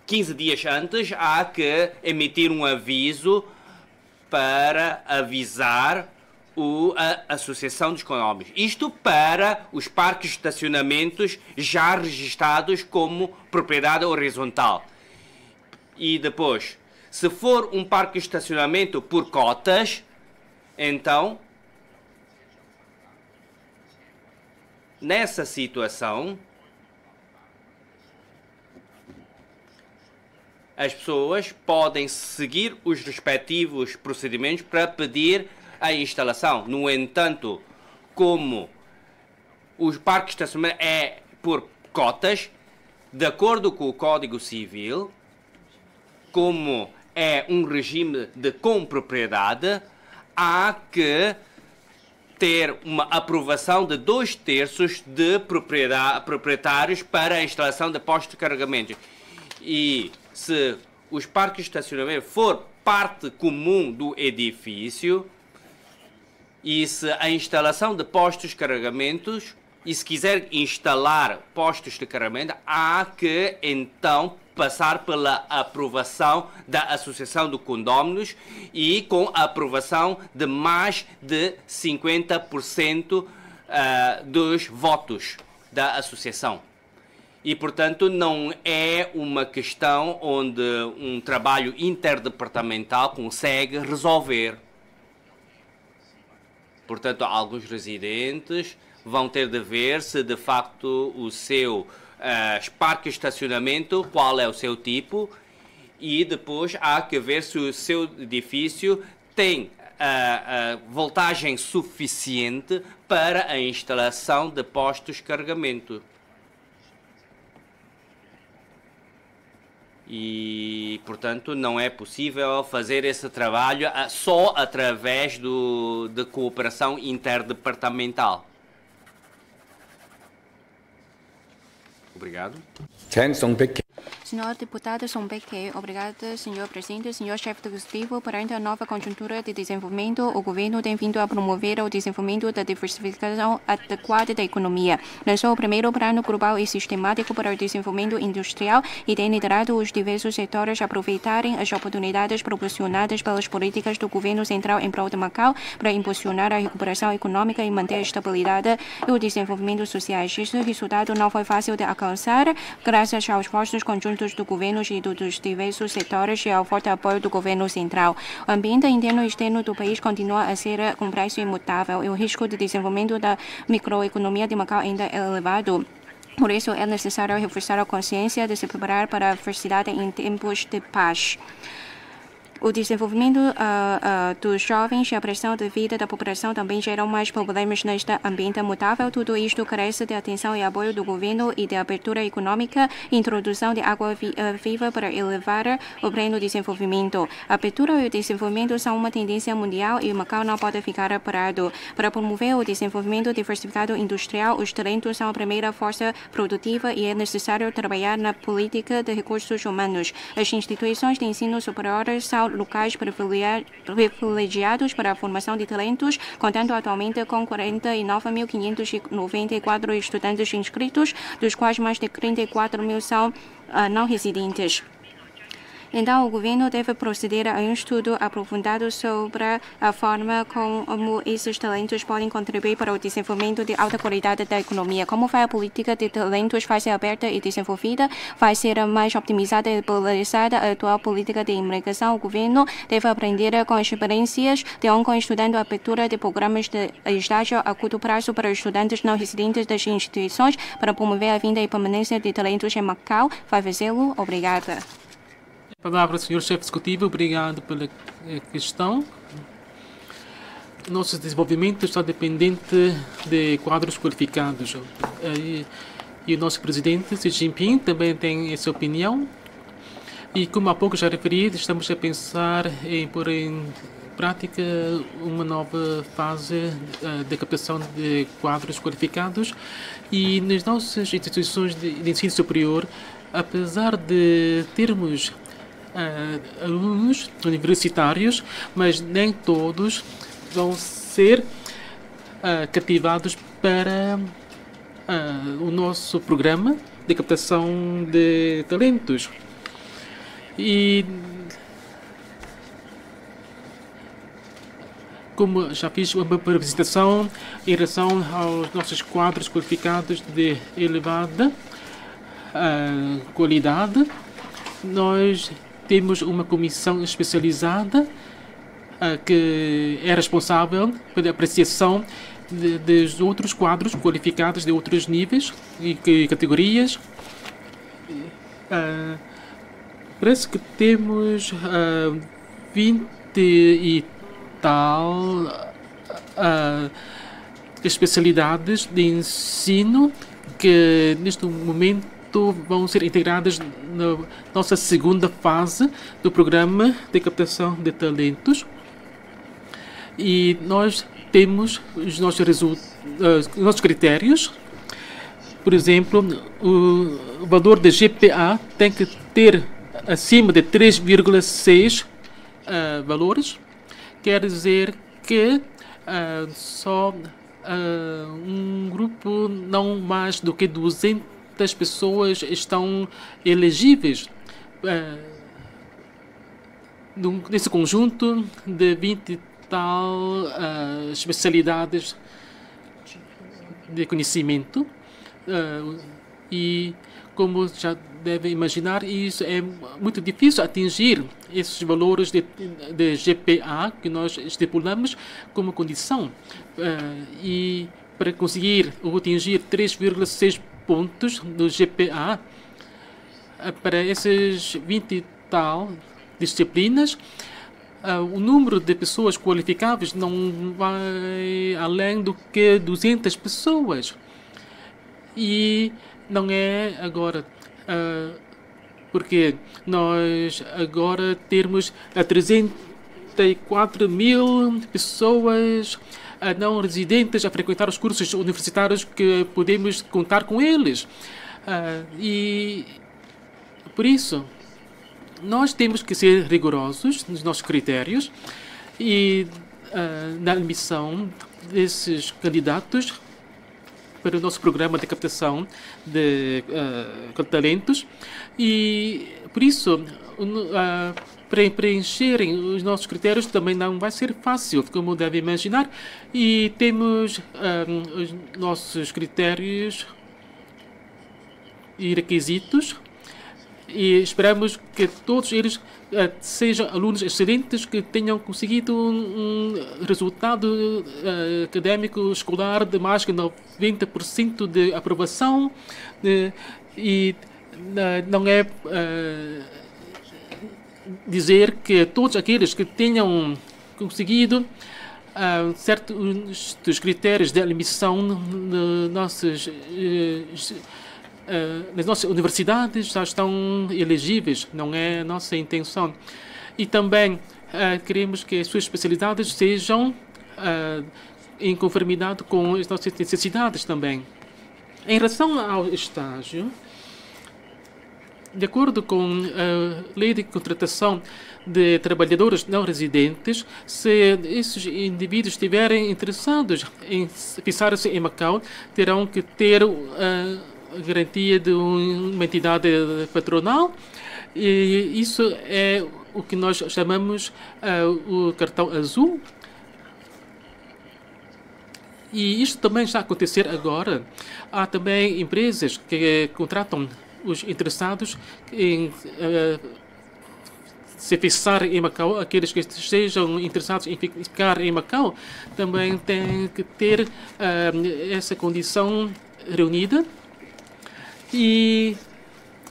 15 dias antes, há que emitir um aviso para avisar a Associação dos Condóminos. Isto para os parques de estacionamentos já registrados como propriedade horizontal. E depois, se for um parque de estacionamento por cotas, então, nessa situação, as pessoas podem seguir os respectivos procedimentos para pedir a instalação. No entanto, como os parques de estacionamento é por cotas, de acordo com o Código Civil, como é um regime de compropriedade, há que ter uma aprovação de 2/3 de proprietários para a instalação de postos de carregamento. E se os parques de estacionamento for parte comum do edifício, e se a instalação de postos de carregamentos, e se quiser instalar postos de carregamento, há que então passar pela aprovação da Associação de Condóminos e com a aprovação de mais de 50% dos votos da associação. E, portanto, não é uma questão onde um trabalho interdepartamental consegue resolver. Portanto, alguns residentes vão ter de ver se, de facto, o seu parque de estacionamento, qual é o seu tipo, e depois há que ver se o seu edifício tem voltagem suficiente para a instalação de postos de carregamento. E e, portanto, não é possível fazer esse trabalho só através de cooperação interdepartamental. Obrigado. Senhor deputado Song Baek-khye, obrigado, senhor presidente, senhor chefe do executivo. Perante a nova conjuntura de desenvolvimento, o governo tem vindo a promover o desenvolvimento da diversificação adequada da economia. Lançou o primeiro plano global e sistemático para o desenvolvimento industrial e tem liderado os diversos setores a aproveitarem as oportunidades proporcionadas pelas políticas do governo central em prol de Macau para impulsionar a recuperação econômica e manter a estabilidade e o desenvolvimento sociais. Este resultado não foi fácil de alcançar, graças aos esforços conjuntos do governo e dos diversos setores e ao forte apoio do governo central. O ambiente interno e externo do país continua a ser complexo e imutável e o risco de desenvolvimento da microeconomia de Macau ainda é elevado. Por isso, é necessário reforçar a consciência de se preparar para a felicidade em tempos de paz. O desenvolvimento dos jovens e a pressão de vida da população também geram mais problemas neste ambiente mutável. Tudo isto carece de atenção e apoio do governo e de abertura econômica e introdução de água viva para elevar o pleno desenvolvimento. A abertura e o desenvolvimento são uma tendência mundial e Macau não pode ficar parado. Para promover o desenvolvimento diversificado industrial, os talentos são a primeira força produtiva e é necessário trabalhar na política de recursos humanos. As instituições de ensino superior são locais privilegiados para a formação de talentos, contando atualmente com 49.594 estudantes inscritos, dos quais mais de 34.000 são não residentes. Então, o governo deve proceder a um estudo aprofundado sobre a forma como esses talentos podem contribuir para o desenvolvimento de alta qualidade da economia. Como vai a política de talentos vai ser aberta e desenvolvida, vai ser mais optimizada e polarizada a atual política de imigração. O governo deve aprender com experiências de Hong Kong, estudando a abertura de programas de estágio a curto prazo para estudantes não residentes das instituições para promover a vinda e permanência de talentos em Macau. Vai fazê-lo? Obrigada. Palavra, senhor chefe executivo, obrigado pela questão. Nosso desenvolvimento está dependente de quadros qualificados. E o nosso presidente, Xi Jinping, também tem essa opinião. E como há pouco já referi, estamos a pensar em pôr em prática uma nova fase de captação de quadros qualificados. E nas nossas instituições de ensino superior, apesar de termos alunos universitários, mas nem todos vão ser cativados para o nosso programa de captação de talentos. E como já fiz uma apresentação em relação aos nossos quadros qualificados de elevada qualidade, nós temos uma comissão especializada que é responsável pela apreciação dos outros quadros qualificados de outros níveis e categorias. Parece que temos 20 e tal especialidades de ensino que neste momento vão ser integradas na nossa segunda fase do programa de captação de talentos. E nós temos os nossos critérios. Por exemplo, o valor de GPA tem que ter acima de 3,6 valores. Quer dizer que só um grupo, não mais do que 200 pessoas estão elegíveis nesse conjunto de 20 e tal especialidades de conhecimento. E como já devem imaginar, isso é muito difícil atingir esses valores de GPA que nós estipulamos como condição. E para conseguir ou atingir 3,6 pontos do GPA para essas 20 e tal disciplinas, o número de pessoas qualificáveis não vai além do que 200 pessoas. E não é agora porque nós agora temos 304 mil pessoas não residentes a frequentar os cursos universitários que podemos contar com eles. E por isso, nós temos que ser rigorosos nos nossos critérios e na admissão desses candidatos para o nosso programa de captação de talentos. E por isso, para preencherem os nossos critérios também não vai ser fácil, como devem imaginar. E temos os nossos critérios e requisitos e esperamos que todos eles sejam alunos excelentes que tenham conseguido um resultado académico escolar de mais de 90% de aprovação e não é dizer que todos aqueles que tenham conseguido certos critérios de admissão nas nossas universidades já estão elegíveis, não é a nossa intenção. E também queremos que as suas especialidades sejam em conformidade com as nossas necessidades também. Em relação ao estágio, de acordo com a lei de contratação de trabalhadores não residentes, se esses indivíduos estiverem interessados em fixar-se em Macau, terão que ter a garantia de uma entidade patronal, e isso é o que nós chamamos o cartão azul. E isto também está a acontecer agora. Há também empresas que contratam os interessados em se fixar em Macau. Aqueles que estejam interessados em ficar em Macau também têm que ter essa condição reunida. E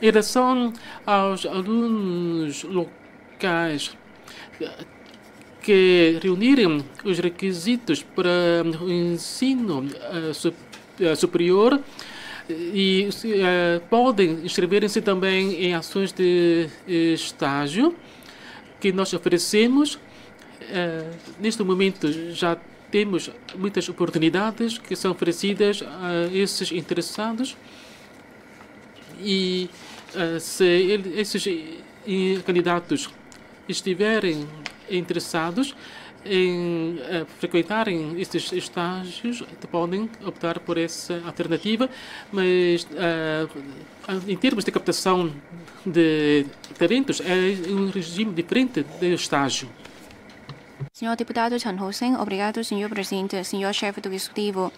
em relação aos alunos locais que reunirem os requisitos para o ensino superior e podem inscreverem-se também em ações de estágio que nós oferecemos. Neste momento já temos muitas oportunidades que são oferecidas a esses interessados. E se esses candidatos estiverem interessados em frequentarem estes estágios, podem optar por essa alternativa, mas em termos de captação de talentos é um regime diferente de estágio. Senhor deputado Chen Ho-seng, obrigado, senhor presidente, senhor chefe do executivo.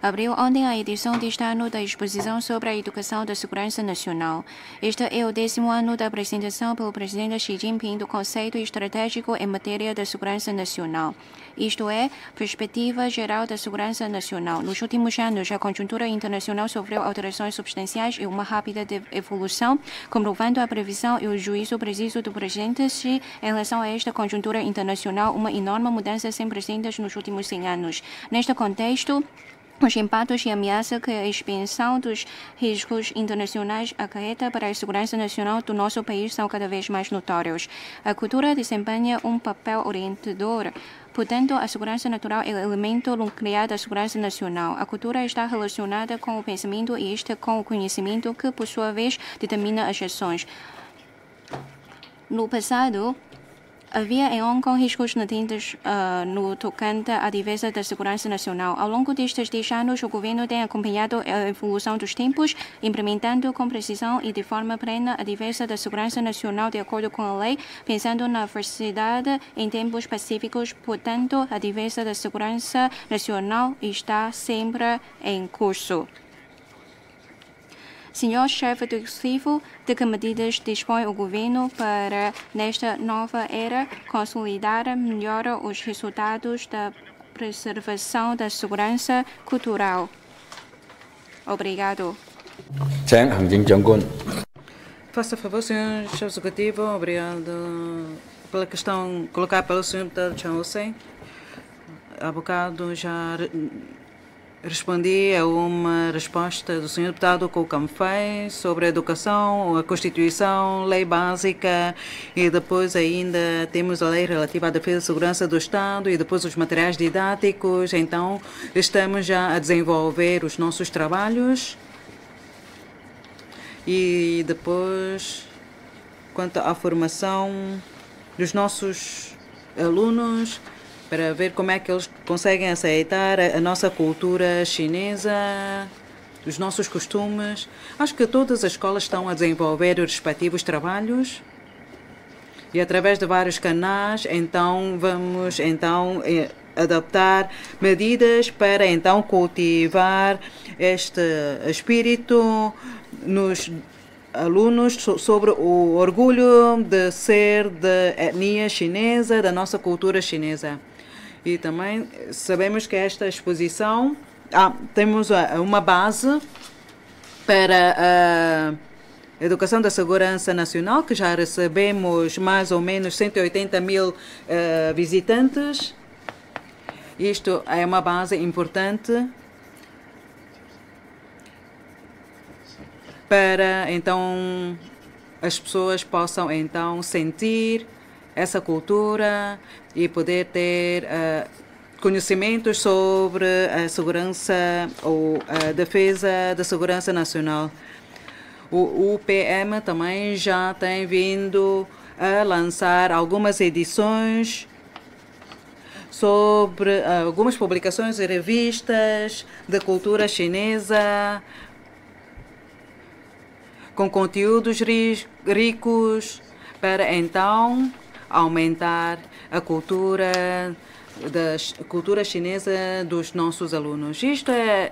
Abriu ontem a edição deste ano da Exposição sobre a Educação da Segurança Nacional. Este é o 10º ano da apresentação pelo presidente Xi Jinping do conceito estratégico em matéria de segurança nacional. Isto é, perspectiva geral da segurança nacional. Nos últimos anos, a conjuntura internacional sofreu alterações substanciais e uma rápida evolução, comprovando a previsão e o juízo preciso do presidente Xi em relação a esta conjuntura internacional, uma enorme mudança sem precedentes nos últimos 100 anos. Neste contexto, os impactos e ameaças que a expansão dos riscos internacionais acarreta para a segurança nacional do nosso país são cada vez mais notórios. A cultura desempenha um papel orientador. Portanto, a segurança natural é o elemento nuclear da segurança nacional. A cultura está relacionada com o pensamento e este com o conhecimento, que, por sua vez, determina as ações. No passado, havia em Hong Kong riscos latentes no tocante à defesa da segurança nacional. Ao longo destes 10 anos, o governo tem acompanhado a evolução dos tempos, implementando com precisão e de forma plena a defesa da segurança nacional de acordo com a lei, pensando na felicidade em tempos pacíficos. Portanto, a defesa da segurança nacional está sempre em curso. Senhor chefe do executivo, de que medidas dispõe o governo para, nesta nova era, consolidar melhor os resultados da preservação da segurança cultural? Obrigado. Faça favor, senhor chefe executivo. Obrigado pela questão colocada pelo senhor deputado Chen Ho-seng. Há bocado já respondi a uma resposta do Sr. Deputado Coucamfei sobre a educação, a Constituição, Lei Básica e depois ainda temos a Lei relativa à defesa e segurança do Estado e depois os materiais didáticos. Então, estamos já a desenvolver os nossos trabalhos e depois, quanto à formação dos nossos alunos, para ver como é que eles conseguem aceitar a nossa cultura chinesa, os nossos costumes. Acho que todas as escolas estão a desenvolver os respectivos trabalhos e através de vários canais, então vamos adaptar medidas para então cultivar este espírito nos alunos sobre o orgulho de ser da etnia chinesa, da nossa cultura chinesa. E também sabemos que esta exposição, temos uma base para a Educação da Segurança Nacional, que já recebemos mais ou menos 180 mil visitantes. Isto é uma base importante para então as pessoas possam então sentir essa cultura e poder ter conhecimentos sobre a segurança ou a defesa da segurança nacional. O UPM também já tem vindo a lançar algumas edições sobre algumas publicações e revistas da cultura chinesa com conteúdos ricos para então aumentar a cultura chinesa dos nossos alunos. Isto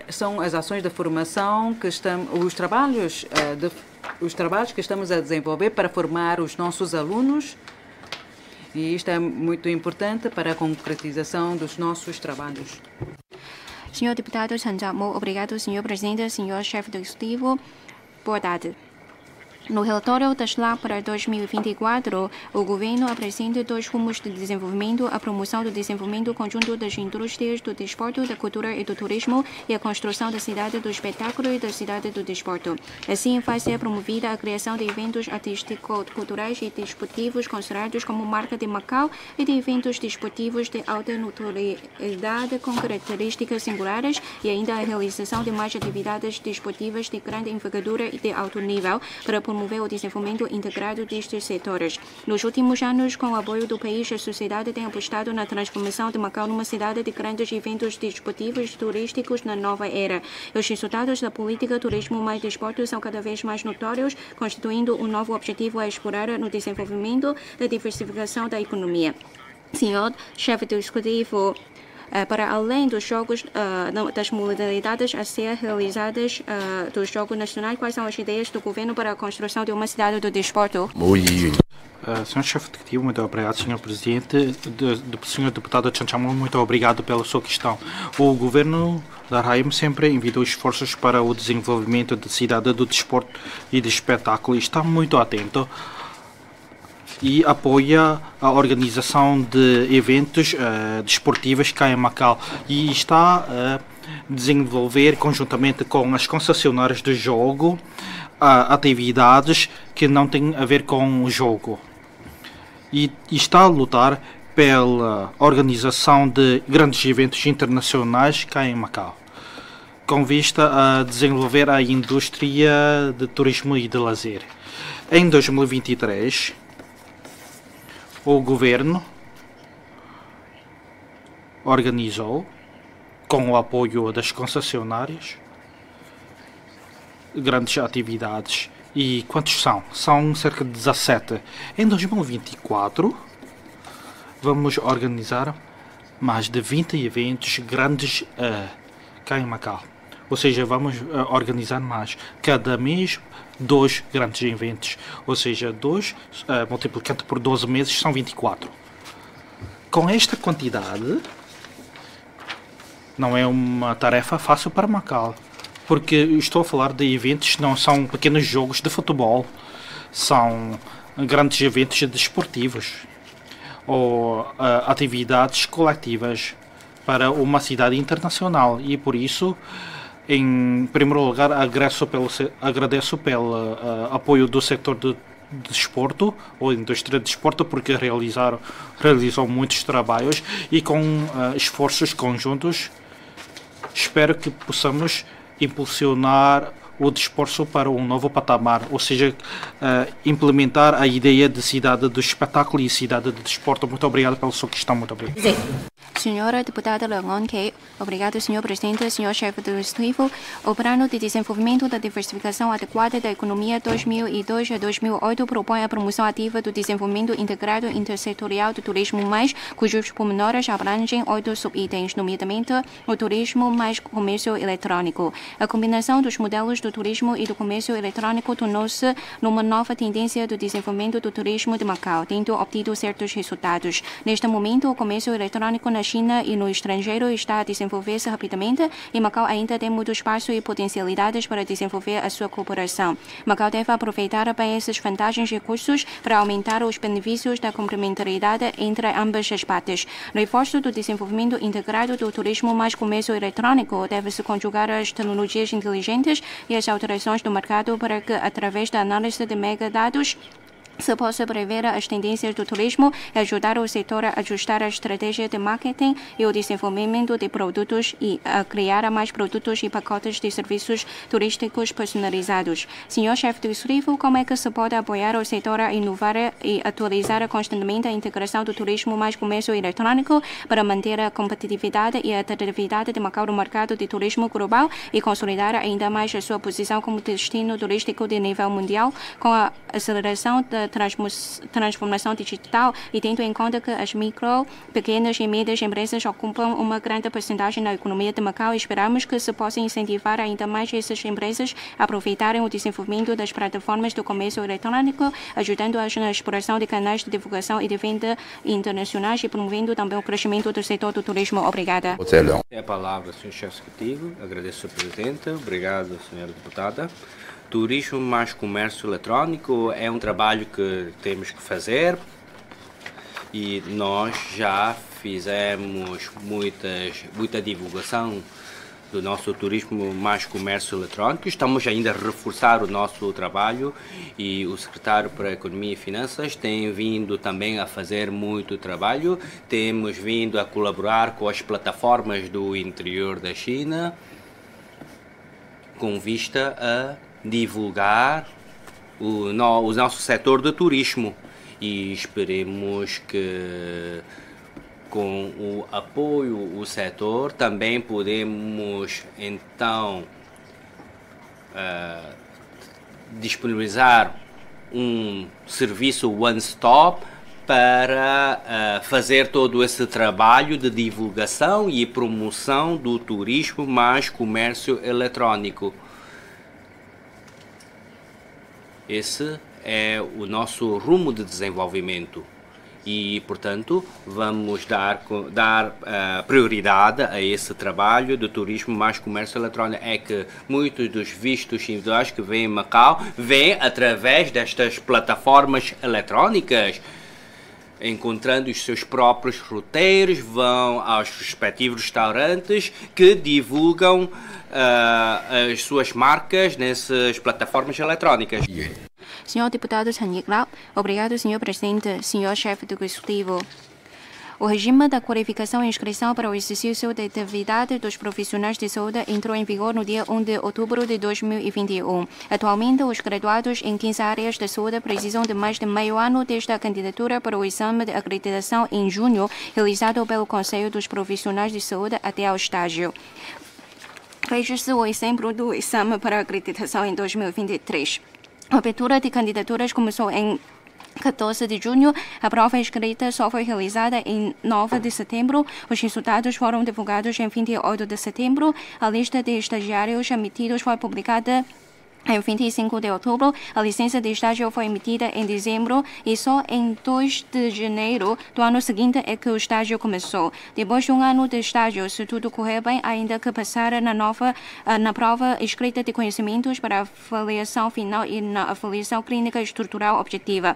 são as ações de formação que os trabalhos que estamos a desenvolver para formar os nossos alunos, e isto é muito importante para a concretização dos nossos trabalhos. Senhor Deputado Chen Jiamo, obrigado, Senhor Presidente, Senhor Chefe do Executivo. Boa tarde. No relatório da SLAC para 2024, o governo apresenta 2 rumos de desenvolvimento: a promoção do desenvolvimento conjunto das indústrias do desporto, da cultura e do turismo e a construção da cidade do espetáculo e da cidade do desporto. Assim, vai ser promovida a criação de eventos artístico-culturais e desportivos considerados como marca de Macau e de eventos desportivos de alta notoriedade com características singulares e ainda a realização de mais atividades desportivas de grande envergadura e de alto nível para promover o desenvolvimento integrado destes setores. Nos últimos anos, com o apoio do país, a sociedade tem apostado na transformação de Macau numa cidade de grandes eventos desportivos e turísticos na nova era. Os resultados da política turismo mais desporto são cada vez mais notórios, constituindo um novo objetivo a explorar no desenvolvimento da diversificação da economia. Senhor Chefe do Executivo, para além dos jogos, das modalidades a ser realizadas dos Jogos Nacionais, quais são as ideias do governo para a construção de uma cidade do desporto? Senhor Chefe de Executivo, muito obrigado, Senhor Presidente. Senhor Deputado Chen Jiamo, muito obrigado pela sua questão. O governo da Raim sempre envidou esforços para o desenvolvimento da cidade do desporto e do espetáculo e está muito atento e apoia a organização de eventos desportivos cá em Macau e está a desenvolver conjuntamente com as concessionárias do jogo atividades que não têm a ver com o jogo e está a lutar pela organização de grandes eventos internacionais cá em Macau, com vista a desenvolver a indústria de turismo e de lazer. Em 2023, o governo organizou, com o apoio das concessionárias, grandes atividades. E quantos são? São cerca de 17. Em 2024, vamos organizar mais de 20 eventos grandes cá em Macau. Ou seja, vamos organizar mais. Cada mês, 2 grandes eventos. Ou seja, 2 multiplicado por 12 meses são 24. Com esta quantidade, não é uma tarefa fácil para Macau. Porque estou a falar de eventos que não são pequenos jogos de futebol. São grandes eventos desportivos. Ou atividades coletivas para uma cidade internacional e por isso, em primeiro lugar, agradeço pelo apoio do setor de desporto ou indústria de desporto, porque realizam muitos trabalhos e com esforços conjuntos espero que possamos impulsionar o desporto para um novo patamar, ou seja, implementar a ideia de cidade do espetáculo e cidade do desporto. Muito obrigado pela sua questão. Muito obrigado. Senhora deputada Leon Kei, obrigado, senhor presidente, senhor chefe do Executivo. O Plano de Desenvolvimento da Diversificação Adequada da Economia 2002 a 2008 propõe a promoção ativa do desenvolvimento integrado intersetorial do turismo mais, cujos pormenores abrangem 8 subitens, nomeadamente o turismo mais comércio eletrônico. A combinação dos modelos do turismo e do comércio eletrônico tornou-se numa nova tendência do desenvolvimento do turismo de Macau, tendo obtido certos resultados. Neste momento, o comércio eletrônico na China e no estrangeiro está a desenvolver-se rapidamente e Macau ainda tem muito espaço e potencialidades para desenvolver a sua cooperação. Macau deve aproveitar bem essas vantagens e custos para aumentar os benefícios da complementaridade entre ambas as partes. No esforço do desenvolvimento integrado do turismo mais comércio eletrônico, deve-se conjugar as tecnologias inteligentes e as alterações do mercado para que, através da análise de megadados, se possa prever as tendências do turismo e ajudar o setor a ajustar a estratégia de marketing e o desenvolvimento de produtos e a criar mais produtos e pacotes de serviços turísticos personalizados. Senhor chefe do Executivo, como é que se pode apoiar o setor a inovar e atualizar constantemente a integração do turismo mais comércio eletrônico para manter a competitividade e a atratividade de Macau no mercado de turismo global e consolidar ainda mais a sua posição como destino turístico de nível mundial com a aceleração da transformação digital e tendo em conta que as micro, pequenas e médias empresas ocupam uma grande percentagem na economia de Macau, esperamos que se possa incentivar ainda mais essas empresas a aproveitarem o desenvolvimento das plataformas do comércio eletrônico, ajudando-as na exploração de canais de divulgação e de venda internacionais e promovendo também o crescimento do setor do turismo. Obrigada. É a palavra, senhor chefe executivo. Agradeço, presidente. Obrigado, senhora deputada. Turismo mais comércio eletrônico é um trabalho que temos que fazer e nós já fizemos muita divulgação do nosso turismo mais comércio eletrônico. Estamos ainda a reforçar o nosso trabalho e o secretário para a Economia e Finanças tem vindo também a fazer muito trabalho. Temos vindo a colaborar com as plataformas do interior da China com vista a divulgar o nosso setor de turismo e esperemos que com o apoio do setor também podemos então disponibilizar um serviço one-stop para fazer todo esse trabalho de divulgação e promoção do turismo mais comércio eletrônico. Esse é o nosso rumo de desenvolvimento e, portanto, vamos dar prioridade a esse trabalho do turismo mais comércio eletrônico. É que muitos dos vistos individuais que vêm em Macau vêm através destas plataformas eletrónicas, encontrando os seus próprios roteiros, vão aos respectivos restaurantes que divulgam as suas marcas nessas plataformas eletrónicas. Senhor deputado Chen Yik-lau, obrigado, senhor presidente, senhor chefe do Executivo. O regime da qualificação e inscrição para o exercício da atividade dos profissionais de saúde entrou em vigor no dia 1 de outubro de 2021. Atualmente, os graduados em 15 áreas de saúde precisam de mais de meio ano desde a candidatura para o exame de acreditação em junho, realizado pelo Conselho dos Profissionais de Saúde até ao estágio. Veja-se o exemplo do exame para acreditação em 2023. A abertura de candidaturas começou em 14 de junho, a prova escrita só foi realizada em 9 de setembro. Os resultados foram divulgados em 28 de setembro. A lista de estagiários emitidos foi publicada em 25 de outubro, a licença de estágio foi emitida em dezembro e só em 2 de janeiro do ano seguinte é que o estágio começou. Depois de um ano de estágio, se tudo correr bem, ainda que passar na prova escrita de conhecimentos para a avaliação final e na avaliação clínica estrutural objetiva.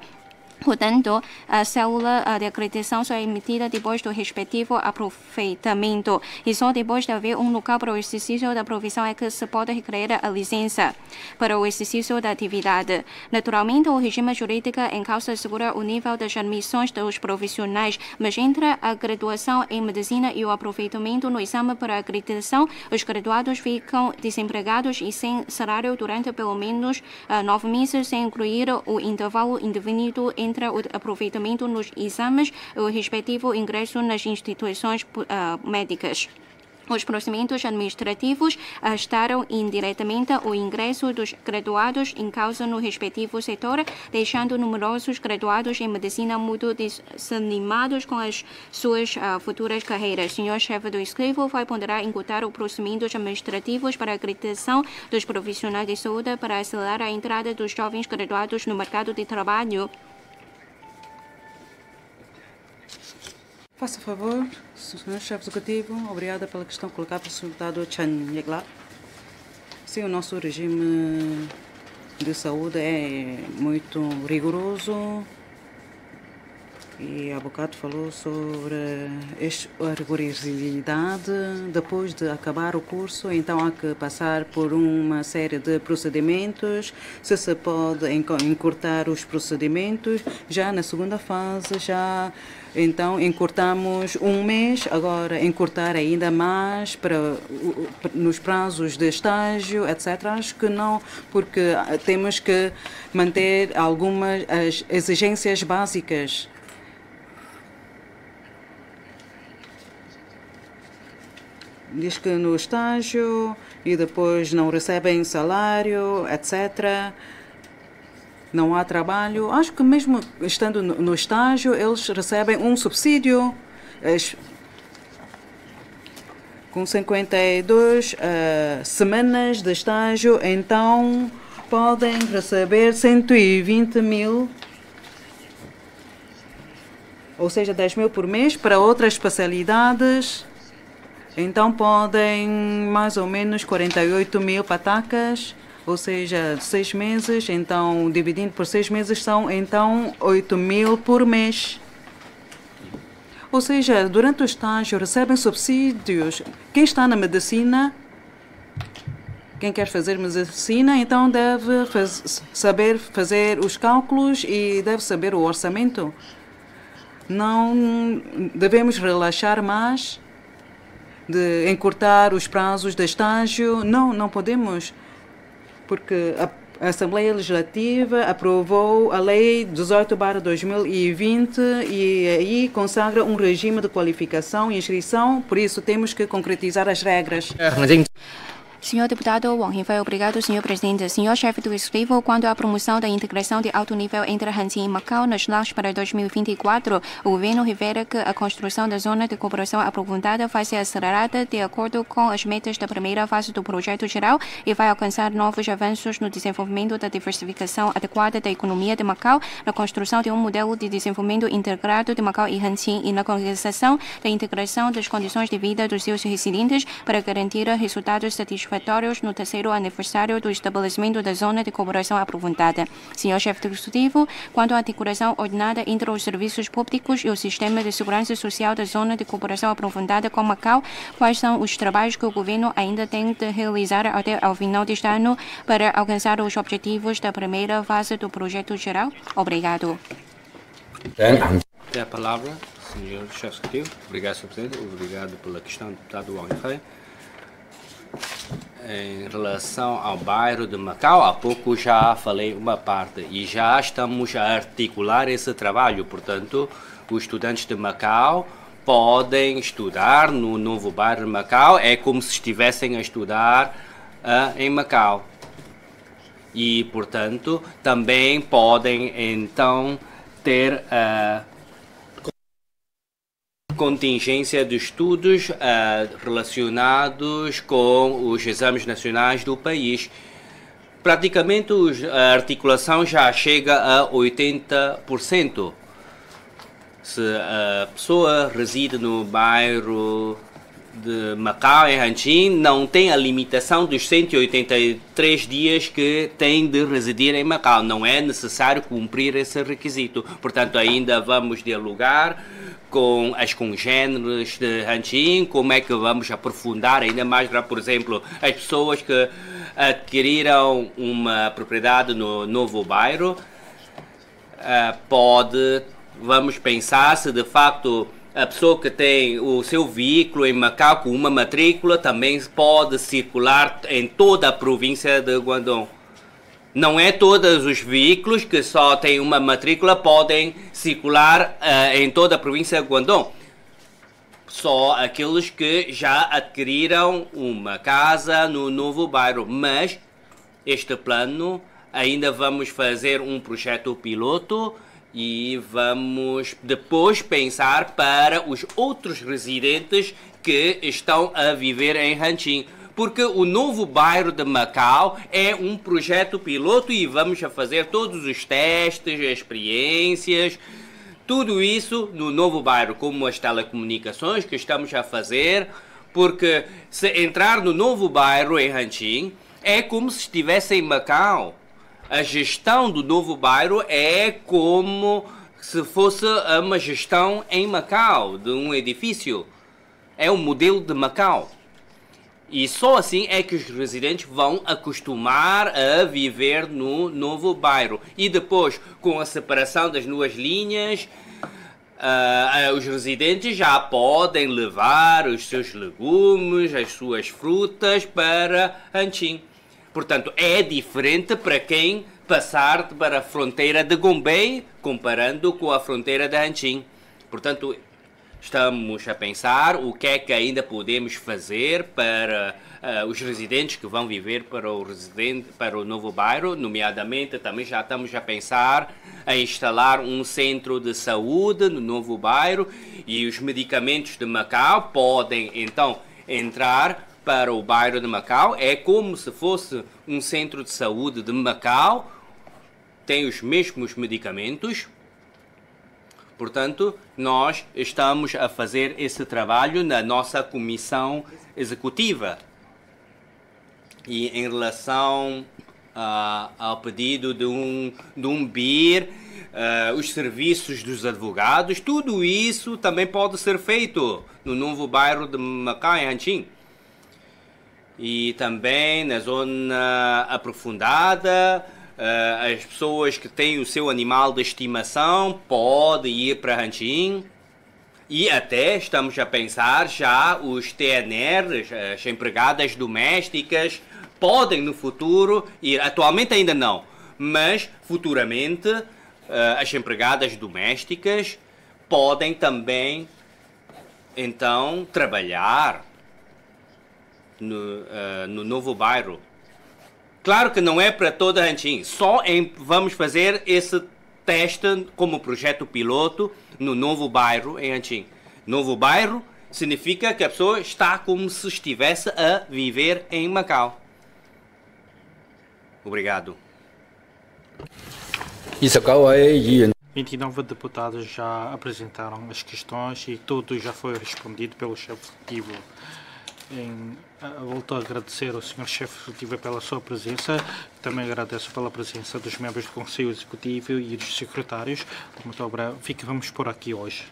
Portanto, a célula de acreditação só é emitida depois do respectivo aproveitamento e só depois de haver um local para o exercício da profissão é que se pode requerer a licença para o exercício da atividade. Naturalmente, o regime jurídico em causa assegura o nível das admissões dos profissionais, mas entre a graduação em medicina e o aproveitamento no exame para a acreditação, os graduados ficam desempregados e sem salário durante pelo menos 9 meses, sem incluir o intervalo indefinido entre o aproveitamento nos exames e o respectivo ingresso nas instituições médicas. Os procedimentos administrativos afetaram indiretamente o ingresso dos graduados em causa no respectivo setor, deixando numerosos graduados em medicina muito desanimados com as suas futuras carreiras. O senhor chefe do Executivo vai ponderar encurtar os procedimentos administrativos para a acreditação dos profissionais de saúde para acelerar a entrada dos jovens graduados no mercado de trabalho. Faça favor, Sr. Chefe Executivo, obrigada pela questão colocada pelo Sr. Deputado Chan Yeglap. Sim, o nosso regime de saúde é muito rigoroso e há bocado falou sobre a rigorosidade. Depois de acabar o curso, então há que passar por uma série de procedimentos. Se pode encurtar os procedimentos, já na segunda fase, então encurtamos um mês, agora encurtar ainda mais nos prazos de estágio, etc. Acho que não, porque temos que manter algumas as exigências básicas. Diz que no estágio e depois não recebem salário, etc. Não há trabalho. Acho que mesmo estando no estágio, eles recebem um subsídio com 52 semanas de estágio, então podem receber 120 mil, ou seja, 10 mil por mês. Para outras especialidades, então podem mais ou menos 48 mil patacas. Ou seja, 6 meses, então, dividindo por 6 meses, são, então, 8 mil por mês. Ou seja, durante o estágio, recebem subsídios. Quem está na medicina, quem quer fazer medicina, então deve saber fazer os cálculos e deve saber o orçamento. Não devemos relaxar mais, de encurtar os prazos de estágio. Não podemos, porque a Assembleia Legislativa aprovou a Lei 18/2020 e aí consagra um regime de qualificação e inscrição, por isso temos que concretizar as regras. Senhor deputado Wang Hinfei, obrigado, senhor presidente. Senhor chefe do Executivo, quanto à promoção da integração de alto nível entre Hanxi e Macau nos planos para 2024, o governo revela que a construção da zona de cooperação aprofundada vai ser acelerada de acordo com as metas da primeira fase do projeto geral e vai alcançar novos avanços no desenvolvimento da diversificação adequada da economia de Macau, na construção de um modelo de desenvolvimento integrado de Macau e Hanxi e na concretização da integração das condições de vida dos seus residentes para garantir resultados satisfatórios no terceiro aniversário do estabelecimento da Zona de Cooperação Aprofundada. Senhor chefe do Executivo, quanto à articulação ordenada entre os serviços públicos e o sistema de segurança social da Zona de Cooperação Aprofundada com Macau, quais são os trabalhos que o governo ainda tem de realizar até ao final deste ano para alcançar os objetivos da primeira fase do projeto geral? Obrigado. Tem a palavra, senhor chefe executivo. Obrigado, senhor presidente. Obrigado pela questão do deputado Wang Hinfei. Em relação ao bairro de Macau, há pouco já falei uma parte e já estamos a articular esse trabalho. Portanto, os estudantes de Macau podem estudar no novo bairro de Macau, é como se estivessem a estudar em Macau. E, portanto, também podem, então, ter contingência de estudos relacionados com os exames nacionais do país. Praticamente a articulação já chega a 80%. Se a pessoa reside no bairro de Macau em Hanching não tem a limitação dos 183 dias que tem de residir em Macau. Não é necessário cumprir esse requisito. Portanto, ainda vamos dialogar com as congêneres de Hanching, como é que vamos aprofundar ainda mais, por exemplo, as pessoas que adquiriram uma propriedade no novo bairro, vamos pensar se de facto a pessoa que tem o seu veículo em Macau com uma matrícula também pode circular em toda a província de Guangdong. Não é todos os veículos que só têm uma matrícula podem circular em toda a província de Guangdong. Só aqueles que já adquiriram uma casa no novo bairro. Mas este plano ainda vamos fazer um projeto piloto e vamos depois pensar para os outros residentes que estão a viver em Hanching. Porque o novo bairro de Macau é um projeto piloto e vamos a fazer todos os testes, experiências, tudo isso no novo bairro, como as telecomunicações que estamos a fazer, porque se entrar no novo bairro em Hanching é como se estivesse em Macau. A gestão do novo bairro é como se fosse uma gestão em Macau, de um edifício. É um modelo de Macau. E só assim é que os residentes vão acostumar a viver no novo bairro. E depois, com a separação das duas linhas, os residentes já podem levar os seus legumes, as suas frutas para Hanching. Portanto, é diferente para quem passar para a fronteira de Gongbei, comparando com a fronteira de Hanching. Portanto, estamos a pensar o que é que ainda podemos fazer para os residentes que vão viver para o novo bairro, nomeadamente também já estamos a pensar em instalar um centro de saúde no novo bairro e os medicamentos de Macau podem então entrar para o bairro de Macau. É como se fosse um centro de saúde de Macau, tem os mesmos medicamentos. Portanto, nós estamos a fazer esse trabalho na nossa comissão executiva. E em relação ao pedido de um BIR, os serviços dos advogados, tudo isso também pode ser feito no novo bairro de Macau, em Hanching. E também na zona aprofundada, as pessoas que têm o seu animal de estimação podem ir para Hanching. E até estamos a pensar já os TNRs, as empregadas domésticas, podem no futuro ir. Atualmente ainda não, mas futuramente as empregadas domésticas podem também então trabalhar no novo bairro. Claro que não é para toda Hanching, vamos fazer esse teste como projeto piloto no novo bairro em Hanching. Novo bairro significa que a pessoa está como se estivesse a viver em Macau. Obrigado. 29 deputados já apresentaram as questões e tudo já foi respondido pelo chefe executivo. Volto a agradecer ao Sr. Chefe Executivo pela sua presença. Também agradeço pela presença dos membros do Conselho Executivo e dos secretários. Muito obrigado. Vamos por aqui hoje.